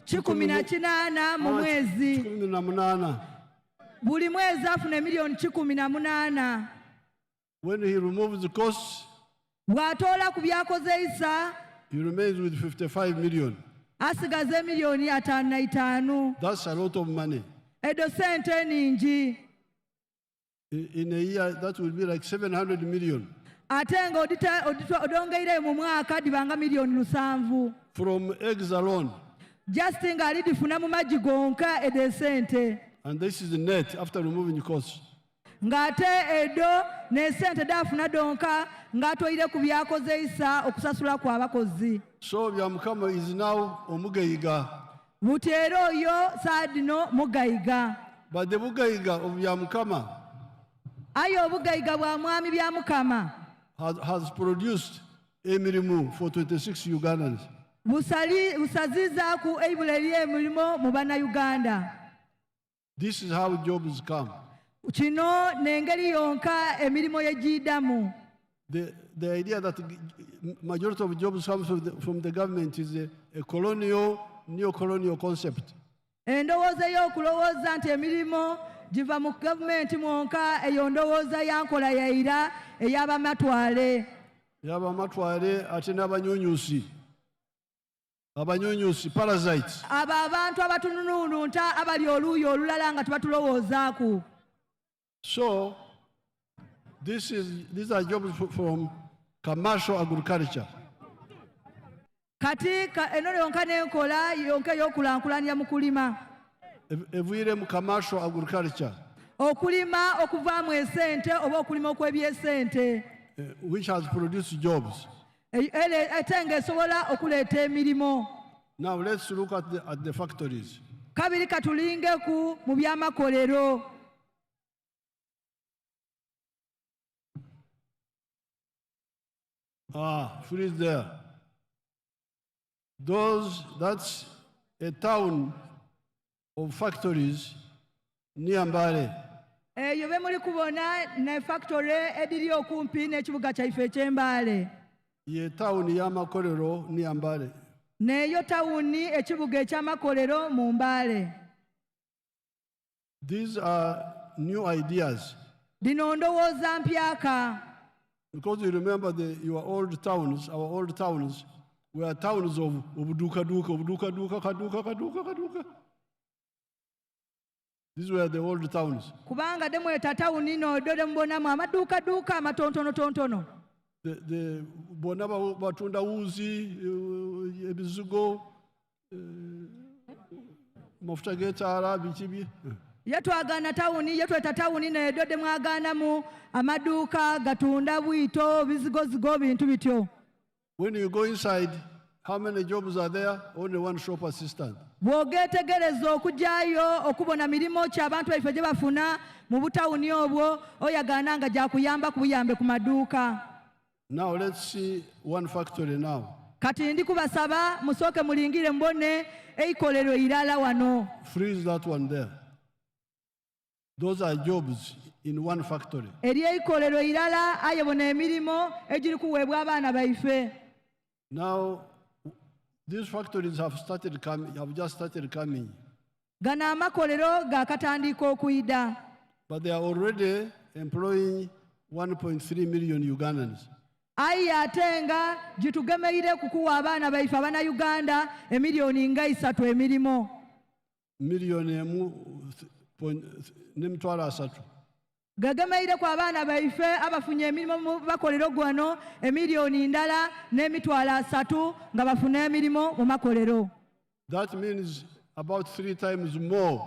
18 mu mwezi. 18. Buli mwezi afuna milioni 18. When he removes the costs, bw'atoola ku byakozeisa, he remains with 55 million. Asigaze milioni 55. That's a lot of money. Edo sente ningi. In a year, that will be like 700 million. ate nga odongeire mu mwaka dibanga milioni 7 from eggs alone. Just nga alidifuna mu magi gonka edesente. And this is the net after removing costs. Ngate edo ne sente dafuna donka ngatoire ku byakozeisa okusasula kwa abakozi. So byamukama is now omugayiga. Butero yo sadino mugayiga. But the bugayiga of byamukama ayo bugayiga bwa mwami byamukama has produced emirimu for 26 Ugandans. Busaziza ku eibuleli emilimo mu bana Uganda. This is how jobs come. Kino nengeri yonka emilimo yejidamu. The idea that majority of jobs comes from the government is a colonial, neo-colonial concept. Endowooza y'okulowooza nti emilimo giva mu gavumenti mwonka eyo ndowooza yankola yaira ey'abamatwale. Y'abamatwale ate n'abanyunyusi. Abanyunyusi, parasites. Abo abantu abatunununta abali oluuyi olulala nga tebatulowoozaako. So, these are jobs from commercial agriculture. Kati eno yonka n'enkola yonka ey'okulankulanya mu kulima. Evuire mu commercial agriculture. Okulima okuvaamu esente oba okulima okw'ebyesente. Which has produced jobs. Ate ng'esobola okuleeta emirimu. Now let's look at the factories. Kabiri katulinge ku mu byamakolero. Freeze there. That's a town of factories near Mbale. Eyo be muli kubona ne factory ediri okumpi n'ekibuga kyaife eky'Embale. Ye town y'amakolero near Mbale. Neyo tawuni ekibuga eky'amakolero mu Mbale. These are new ideas. Dino ndowooza mpyaka. Because you remember your old towns, our old towns, were towns of duka. These were the old towns. Kubanga demweta tawuni no dode mbonamu amaduka amatontono. The bonaba batunda uzi, ebizugo, mafuta getara bichibi. Yatwagana tawuni yatweta tawuni ne dode mwaganamu amaduka gatunda bwito bizigo bintu bityo. When you go inside, how many jobs are there? Only one shop assistant. Bw'ogetegereza okujjayo okubona mirimo ki abantu baife gye bafuna mu butawuni obwo oyagana nga gyakuyamba ku buyambe ku maduuka. Now let's see one factory now. Kati ndi kubasaba musooke mulingire mbone eikolero irala wano. Freeze that one there. Those are jobs in one factory. Eri eikolero irala ayebona emirimo egiri kuweebwa abaana baife. Now these factories have just started coming. Gana amakolero gaakatandika okuyida. But they are already employing 1.3 million Ugandans. Ayi ate nga gitugemeire kukuwa abaana baife abana Uganda emiliyoni nga 3 emirimo. Miliyoni emu n'emitwalo 3. Gagemeire ku abaana baife abafunye emirimu mu makolero gwano emiliyoni ndala n'emitwalo 3 nga bafuna emirimu mu makolero. That means about 3 times more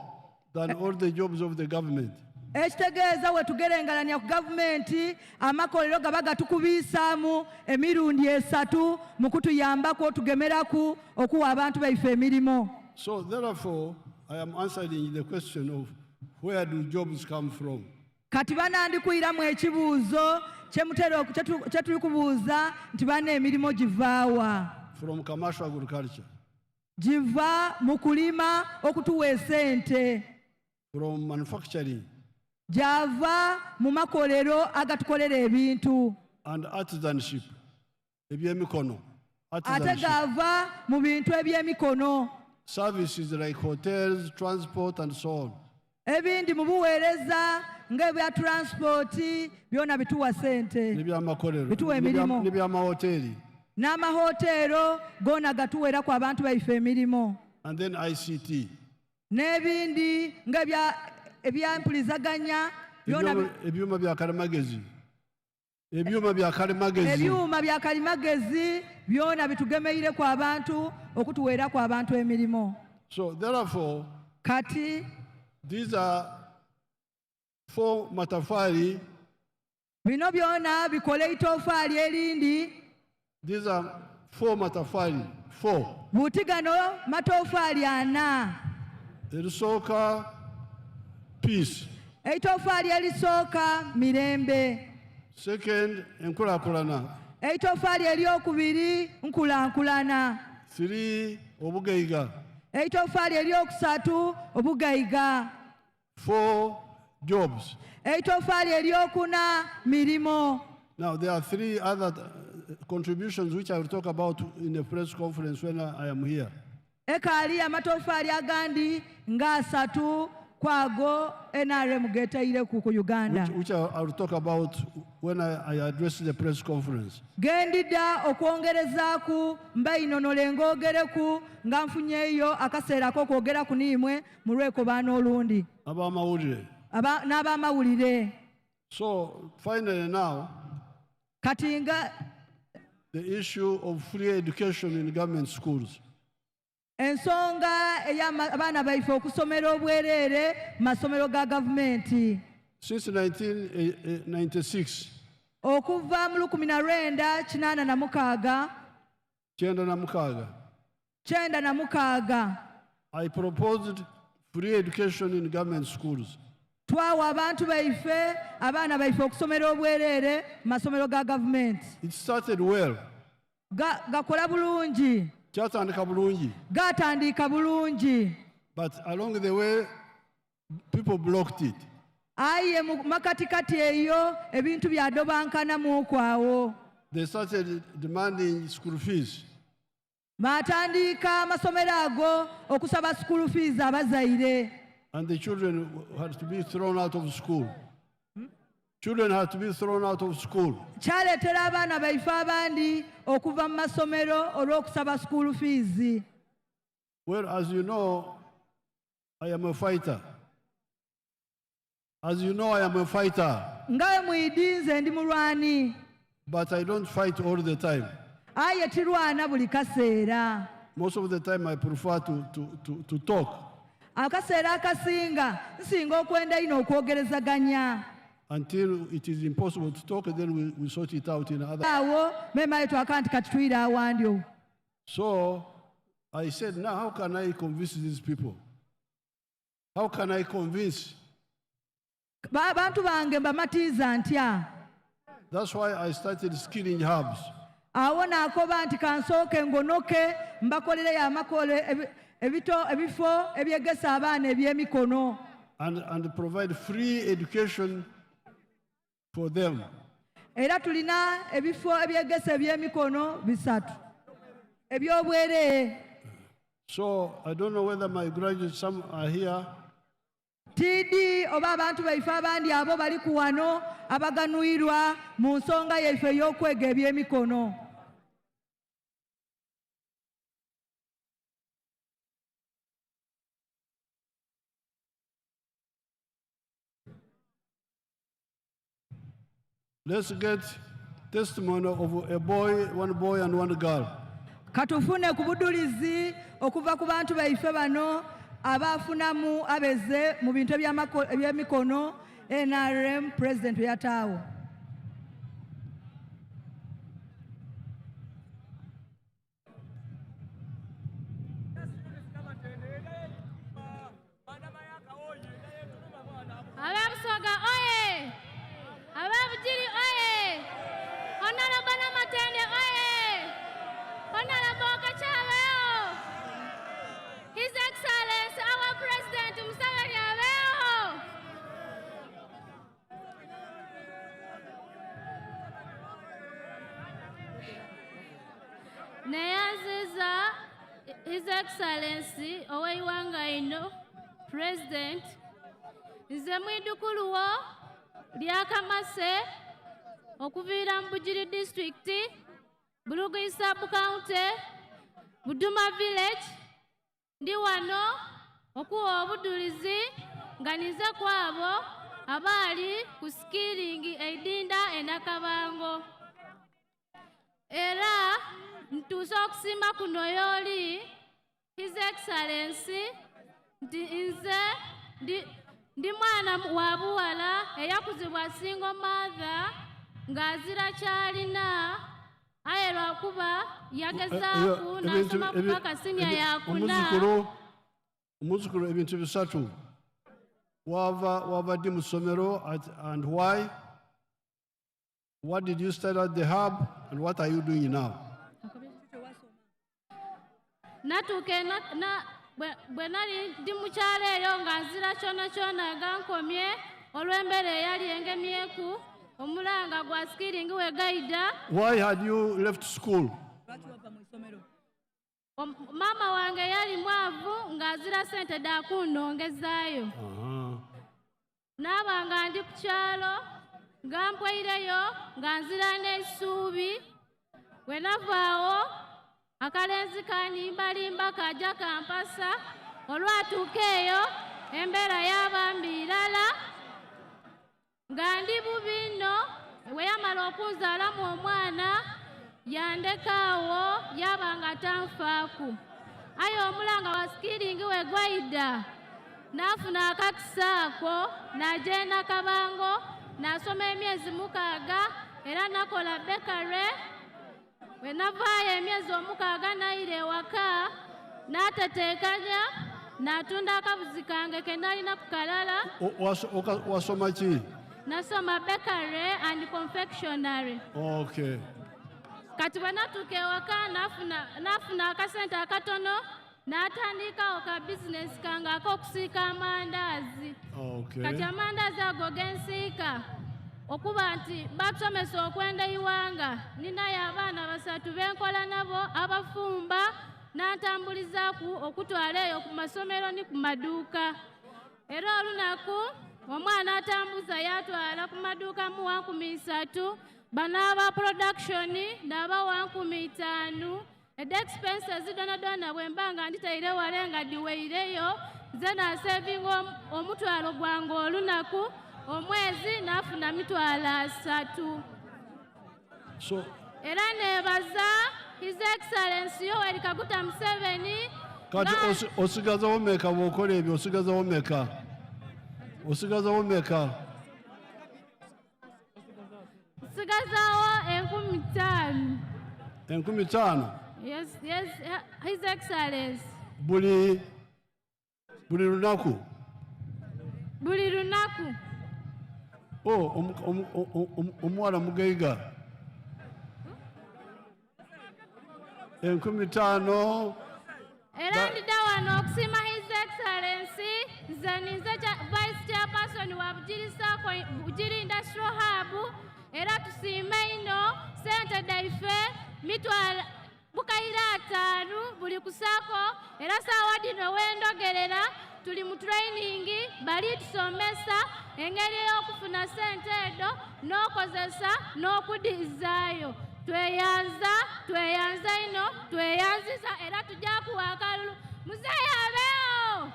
than all the jobs of the government. Ekitegeeza we tugerengalanya ku gavumenti amakolero gaba gatukubiisaamu emirundi 3 mu kutuyambako tugemeraku okuwa abantu baife emirimu. So therefore I am answering the question of where do jobs come from? Kati banandikuyiramu ekibuuzo kye tuli kubuuza nti bana emirimu givaawa. From commercial agriculture. Giva mu kulima okutuwa esente. From manufacturing. Java mu makolero agatukolera ebintu. And artisanship. Ebyemikono. Ate gava mu bintu ebyemikono. Services like hotels, transport and so on. Ebindi mu buweereza ng'ebya transport byona bituwa sente. Bituwa emirimu. N'ebyamahoteri. N'amahoteero gona gatuwera ku abantu baife emirimu. And then ICT. N'ebindi ng'ebya empulizaganya byona ebyuma bya karamagezi. ebyuma bya kalimagezi ebyuma bya kalimagezi byona bitugemeire kwa abantu okutuwera kwa abantu emirimu. So therefore, kati these are 4 matafari. Bino byona bikole itofaali erindi. These are 4 matafari. 4. Butigano matofaali 4. Erisooka peace. Eitofaali erisooka mirembe. Second, enkulaakulana. Eitofaali eryokubiri nkulaakulana. 3, obugaiga. Eitofaali eryokusatu obugaiga. 4, jobs. Eitofaali eryokuna mirimo. Now there are 3 other contributions which I will talk about in the press conference when I am here. Ekali amatofaali agandi nga 3 kwago NRM getaire ku Uganda. Which I will talk about when I address the press conference. Gendida okwongerezaku mbainonole ngogereku nga nfunyeyo akaseera ko kwogera ku nimwe mu lweko baana olundi. Abamawulire. N'abamawulire. So finally now, katinga the issue of free education in government schools. Ensonga ey'abaana baife okusomera obwereere masomero ga gavumenti. Since 1996. Okuva mu 1986. 96. I proposed free education in government schools. Twawa abantu baife abaana baife okusomera obwereere masomero ga gavumenti. It started well. Gakola bulungi. Kyatandika bulungi. Gatandika bulungi. But along the way, people blocked it. Aye makatikati eyo ebintu byadobankana mu kwawo. They started demanding school fees. Matandika amasomero ago okusaba school fees abazaire. And the children had to be thrown out of school. Children had to be thrown out of school. Kyaletera abaana baife abandi okuva mu masomero olw'okusaba school fees. Well, as you know, I am a fighter. As you know, I am a fighter. Ngawe mwidinze ndi mulwani. But I don't fight all the time. Aye tirwana buli kaseera. Most of the time I prefer to talk. Akaseera akasinga nsinga okwenda ino okwogerezaganya. Until it is impossible to talk, and then we sort it out in other. So I said, now how can I convince these people? How can I convince? That's why I started skilling hubs. And provide free education for them. Era tulina ebifo ebyegesa ebyemikono bisatu ebyobwere. So I don't know whether my graduates, some are here. Tidi oba abantu baife abandi abo bali ku wano abaganuirwa mu nsonga yaife y'okwega ebyemikono. Let's get testimony of a boy, one boy and one girl. Katufune kubudulizi okuva ku bantu baife bano abafunamu abeze mu bintu ebyemikono NRM president yataawo. Ababusoga oye! Ababugiri oye! Honorable Namatende oye! Honorable Kachabeo! His Excellency, our President Museveni Abeo! Neyanziza, His Excellency, Oweiwangaino, President, nze mwidukuluwo lyakamase okuviira mu Bugiri District, Bugiri Sub-County, Buduma Village, ndi wano okuwa obudulizi nga nize kwabo abali ku skilling eidinda enakabango. Era ntuuse okusima kuno yoli His Excellency nze ndi mwana wa buwala eyakuzibwa single mother ng'azira kyalina aye lwakuba yagezaaku n'asoma kupaka siniya yakuna. Omuzukulu ebintu bisatu wava ddi mu ssomero and why? What did you study at the hub and what are you doing now? Natuke bwe nali ndi mu kyalo eyo nga nzira kyona kyona gankomye olw'embeera eyali engemyeku omulanga gwa skilling we gaida. Why had you left school? Mama wange yali mwavu ng'azira sente dakunongezaayo. Naaba nga ndi ku kyalo gampweireyo nga nzira n'essuubi. Bwe navaawo akalenzi kanimbalimba kajja kampasa. Olwatuuka eyo embeera y'abambi irala nga ndi bubi nno. Bwe yamala okunzaalamu omwana yandekaawo yaba nga tanfaaku. Aye omulanga wa skilling we gwaida n'afuna akakisaako n'agenda Kabango n'asoma emyezi 6 era nakola bekare. Bwe navaayo emyezi 6 naira ewaka n'atateekanya n'atunda akabuzi kange ke nalina ku kalala. Wasoma ki? Nasoma bekare and confectionery. Okay. Kati bwe natuuka ewaka n'afuna akasente akatono n'atandikawo ka bizinesi kange ak'okusiika amandaazi. Okay. Kati amandaazi ago gensiika okuba nti batusomesa okwenda iwanga. Ninayo abaana 3 benkola nabo abafumba n'antambulizaaku okutwala eyo ku masomero ni ku maduuka. Era olunaku omwana atambuza yatwala ku maduuka mu 3 banaba production n'aba 5. Ed expenses dona bwe mbanga nditaire wale nga diweireyo nze nasevinga omutwalo gwange olunaku omwezi nafuna mitwalo 3. So era nebaza His Excellency Yoweri Kaguta Museveni. Kati osigazawo meka bw'okola ebyo? Osigazawo meka? Sigazawo 15,000. 15,000? Yes, His Excellency. Buli lunaku? Buli lunaku. Omuwala mugaiga 15,000. Era ndida wano okusima His Excellency nze Vice Chairperson wa Bugiri Industrial Hub. Era tusiime ino sente daife mitwalo bukaira 5 buli kusako. Era saawa dino wendogerera tuli mu training bali tusomesa engeri y'okufuna sente edo n'okozesa n'okudizaayo. Tweyanza ino tweyanziza era tujja kuwa akalulu. Muzeeyi abeewo!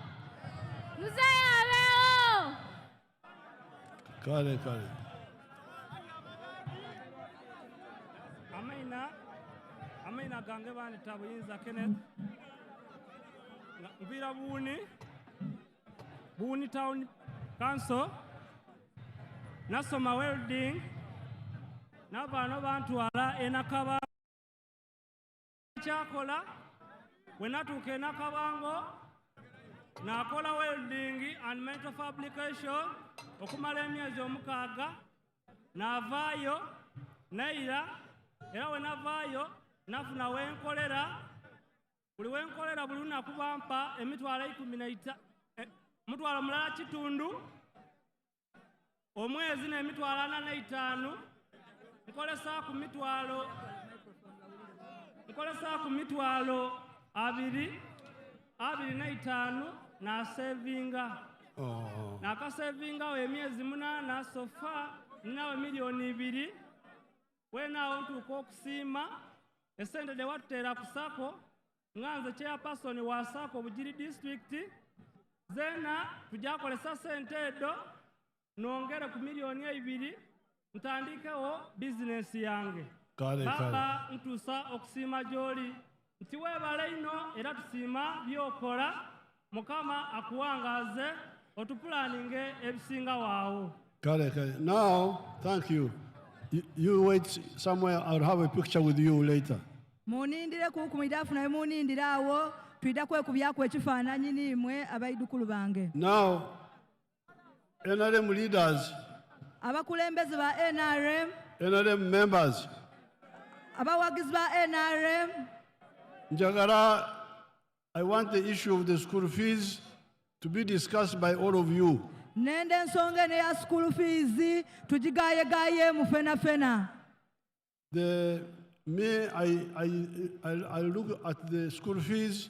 Kale. Amaina gange banita Buyinza Kenneth. Nvira Buuni Town Council. Nasoma welding. Nabano bantwala enakaba kyakola. Bwe natuuka enakabango nakola welding and metal fabrication okumala emyezi 6. Navaayo naira era we navaayo nafuna wenkolera. Buli wenkolera buli lunaku bampa emitwalo 15 mutwalo mulala kitundu omwezi n'emitwalo 45. Nkolesa ku mitwalo 25 nasevinga. Nakasevingawo emyezi 8 sofa ninawe milioni 2. Wenawo ntuuka okusiima esente de watuteera ku sako nga nze chairperson wa sako Bugiri district. Zena tujja kolesa sente edo nongere ku miliyoni 2 ntandikewo bizinesi yange. Kale, Baba ntusa okusiima gy'oli nti weebale ino era tusiima by'okola Mukama akuwangaaze otupulaninge ebisinga waawo. Kale. Now, thank you. You wait somewhere. I'll have a picture with you later. Munindire kukumirafu naye munindire awo twida kwekubyako ekifaananyi nimwe abaidukulu bange. Now, NRM leaders, abakulembeze ba NRM members, abawagizi ba NRM, njagala, I want the issue of the school fees to be discussed by all of you. Nende ensonga eno ya school fees tugigayegaye mu fena. I look at the school fees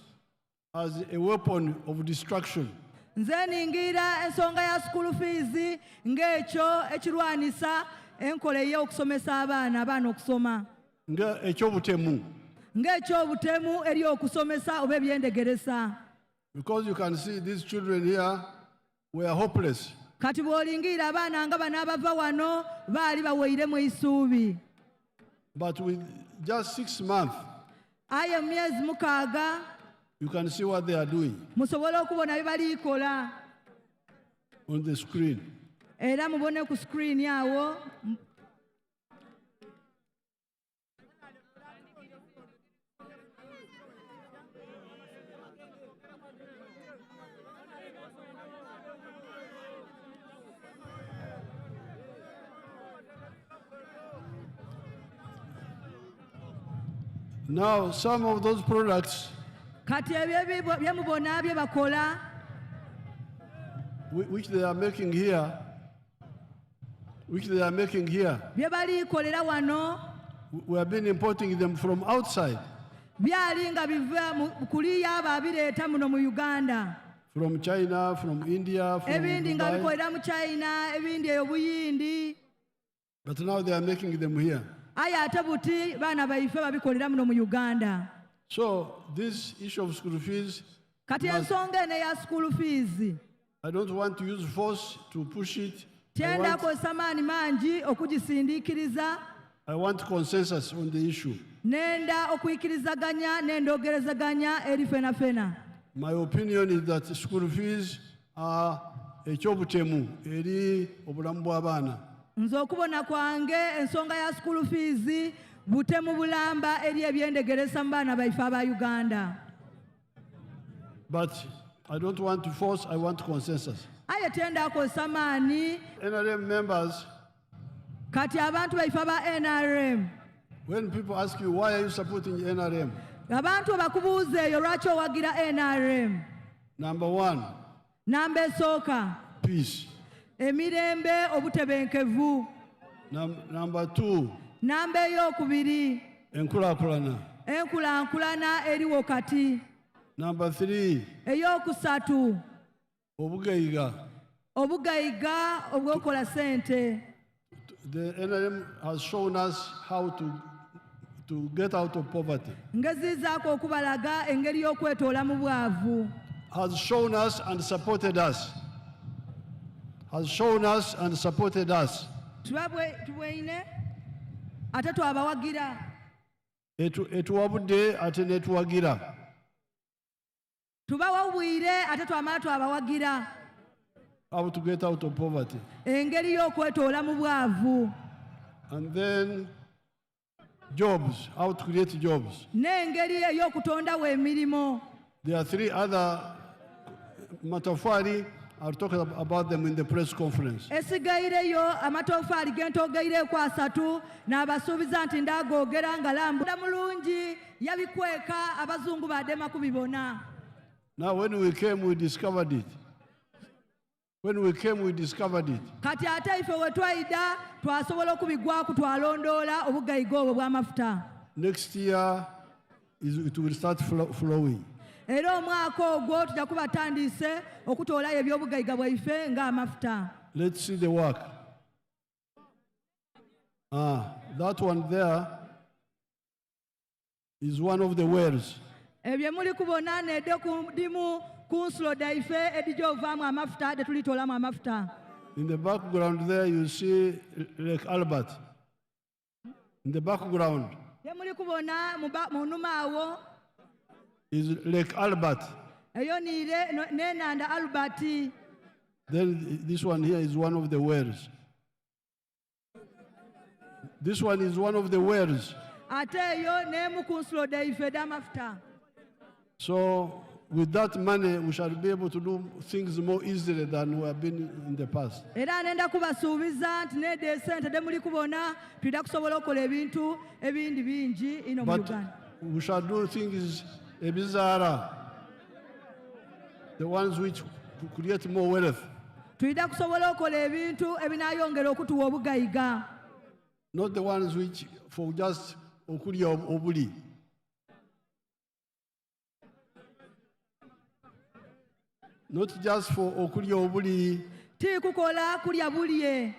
as a weapon of destruction. Nze ningira ensonga ya school fees ng'ekyo ekirwanisa enkola ey'okusomesa abaana okusoma. Ng'ekyobutemu eri okusomesa oba ebyendegeresa. Because you can see these children here were hopeless. Kati bw'olingira abaana nga bano abava wano baali baweiremu isuubi. But with just 6 months, aye myezi 6, you can see what they are doing musobola okubona bye balikola on the screen. Era mubone ku screen awo. Now, some of those products kati ebyo byemubona bye bakola which they are making here, bye balikolera wano, we have been importing them from outside, byali nga biva kuliya ababireeta muno mu Uganda, from China, from India, from ebindi nga Dubai. bikolera mu China, ebindi eyo Buyindi. But now they are making them here. Aye ate buti baana baife babikolera muno mu Uganda. So this issue of school fees, kati ensonga eno ya school fees, I don't want to use force to push it. Tienda kozesa maani mangi okugisindiikiriza. I want consensus on the issue. Nenda okuyikirizaganya n'endogerezaganya eri fena. My opinion is that school fees are ekyobutemu eri obulamu bw'abaana. Nze okubona kwange ensonga ya school fees butemu bulamba eri ebyendegeresa mu baana baife aba Uganda. But I don't want to force, I want consensus. Aye tenda akozesa maani. NRM members, kati abantu baife aba NRM, when people ask you why are you supporting NRM, abantu bakubuuza eyo lwaki owagira NRM. Number 1, namba esooka, peace. Emirembe obutebenkevu. Number 2, namba ey'okubiri, enkulaakulana. Enkulaakulana eri wakati. Number 3, ey'okusatu, obugayiga. Obugayiga obw'okola sente. The NRM has shown us how to get out of poverty. Ngezizaako okubalaga engeri y'okwetoola mu bwavu. Has shown us and supported us. Tubweine ate twabawagira. Etuwabudde ate netuwagira. Tubawabwire ate twamala twabawagira. How to get out of poverty. Engeri y'okwetoola mu bwavu. And then jobs, how to create jobs. N'engeri ey'okutondawo emirimu. There are 3 other matafari. I'll talk about them in the press conference. Esigaireyo amatofaali gentogeireku 3 n'abasuubiza nti ndagoogera nga lambula mulungi yabikweka abazungu badema kubibona. Now when we came we discovered it. Kati ate ife we twayida twasobola okubigwaku twalondoola obugayiga obwo bw'amafuta. Next year it will start flowing. Era omwaka ogwo tujja kuba tandise okutoolayo ebyobugayiga bwaife ng'amafuta. Let's see the work. That one there is one of the wells. Ebyo muli kubona nedde ku dimu ku nsulo daife edijja ovaamu amafuta de tulitoolamu amafuta. In the background there, you see Lake Albert. In the background Yemuli kubona munuma awo. is Lake Albert. Eyo n'enanda Albert. Then this one here is one of the wells. This one is one of the wells. Ate eyo n'emu ku nsulo dhaife d'amafuta. So with that money, we shall be able to do things more easily than we have been in the past. Era nenda kubasuubiza nti n'edda esente demuli kubona tulina kusobola okukola ebintu ebindi bingi ino mu But Uganda. we shall do things bizarre, the ones which create more wealth. Tulina kusobola okukola ebintu ebinaayongera okutuwa obugayiga. Not the ones which for just okulya obuli. Not just for okulya obuli. Ti kukola kulya bulye.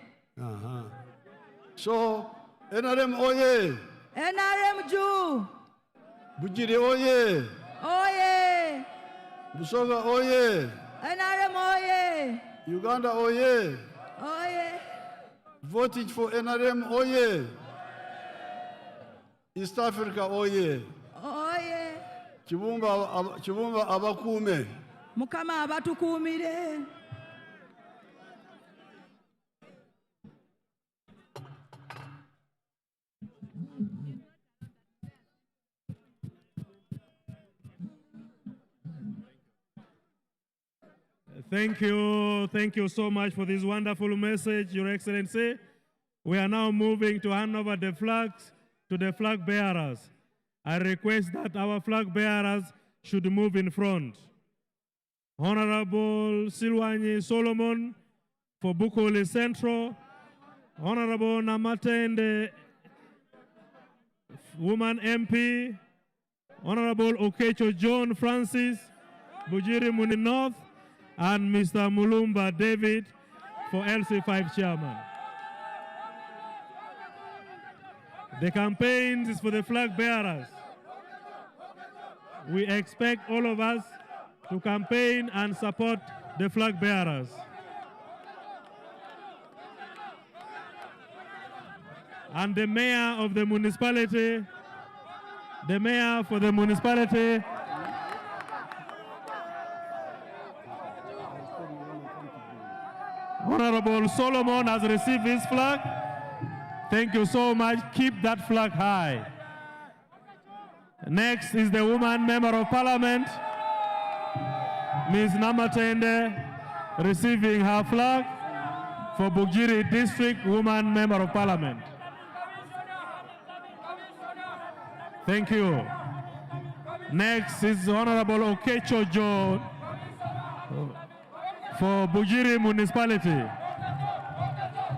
So NRM oye. NRM juu. Bugiri oye. Oye. Busoga oye. NRM oye. Uganda oye. Oye. Voting for NRM oye. East Africa oye. Oye. Kibumba abakuume. Mukama abatukuumire. Thank you so much for this wonderful message, Your Excellency. We are now moving to hand over the flags to the flag bearers. I request that our flag bearers should move in front. Honorable Silwanyi Solomon for Bukole Central, Honorable Namatende, Woman MP, Honorable Okecho John Francis, Bugiri Muni North, and Mr. Mulumba David for LC5 Chairman. The campaign is for the flag bearers. We expect all of us to campaign and support the flag bearers. And the mayor of the municipality, the mayor for the municipality, Honorable Solomon has received his flag. Thank you so much. Keep that flag high. Next is the woman member of parliament, Ms. Namatende, receiving her flag for Bugiri District Woman Member of Parliament. Thank you. Next is Honorable Okecho Joe for Bugiri Municipality.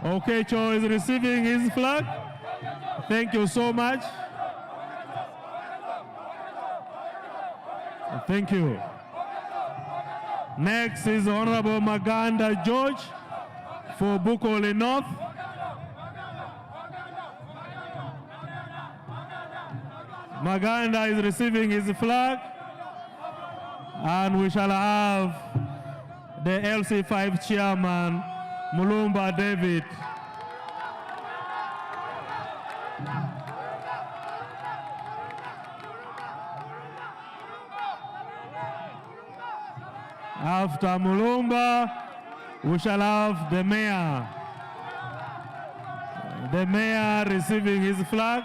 Okecho is receiving his flag. Thank you so much. Thank you. Next is Honorable Maganda George for Bukole North. Maganda is receiving his flag, and we shall have the LC5 chairman, Mulumba David. After Mulumba, we shall have the mayor. The mayor receiving his flag.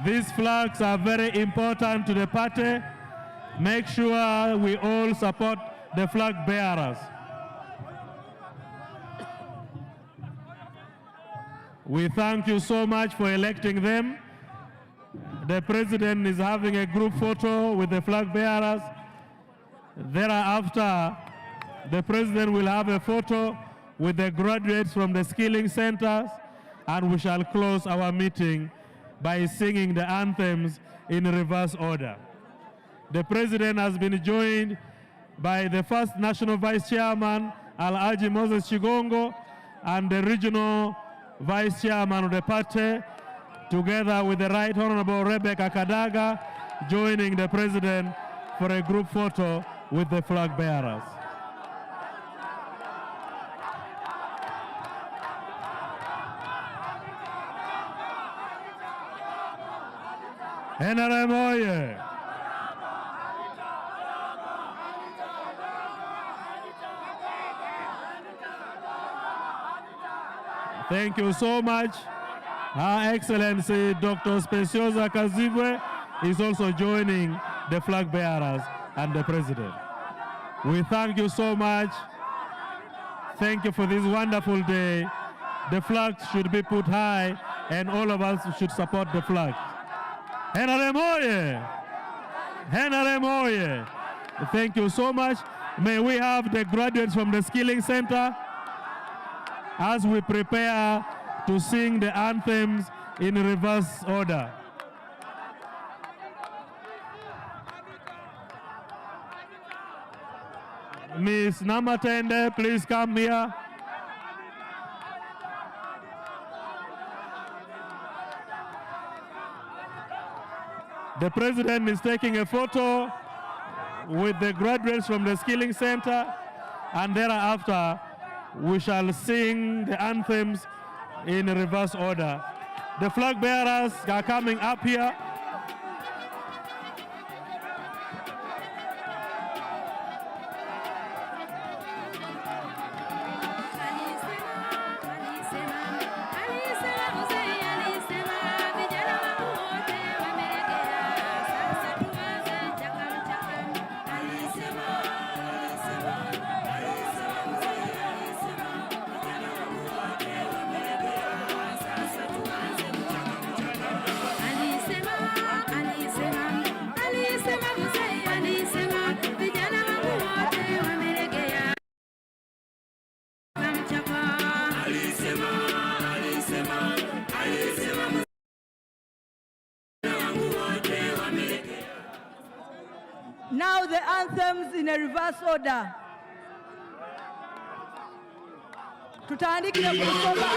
These flags are very important to the party. Make sure we all support the flag bearers. We thank you so much for electing them. The president is having a group photo with the flag bearers. Thereafter, the president will have a photo with the graduates from the skilling centers, and we shall close our meeting by singing the anthems in reverse order. The president has been joined by the first national vice chairman, Alhaji Moses Chigongo, and the regional vice chairman of the party, together with the Right Honorable Rebecca Kadaga, joining the president for a group photo with the flag bearers. NRM oye! Thank you so much. Her Excellency Dr. Speciosa Kazibwe is also joining the flag bearers and the President. We thank you so much. Thank you for this wonderful day. The flag should be put high and all of us should support the flag. NRM oye! NRM oye! Thank you so much. May we have the graduates from the Skilling Center as we prepare to sing the anthems in reverse order. Miss Namatende, please come here. The President is taking a photo with the graduates from the Skilling Center, and thereafter we shall sing the anthems in reverse order. The flag bearers are coming up here. Now the anthems in a reverse order. Tutaandika kusoma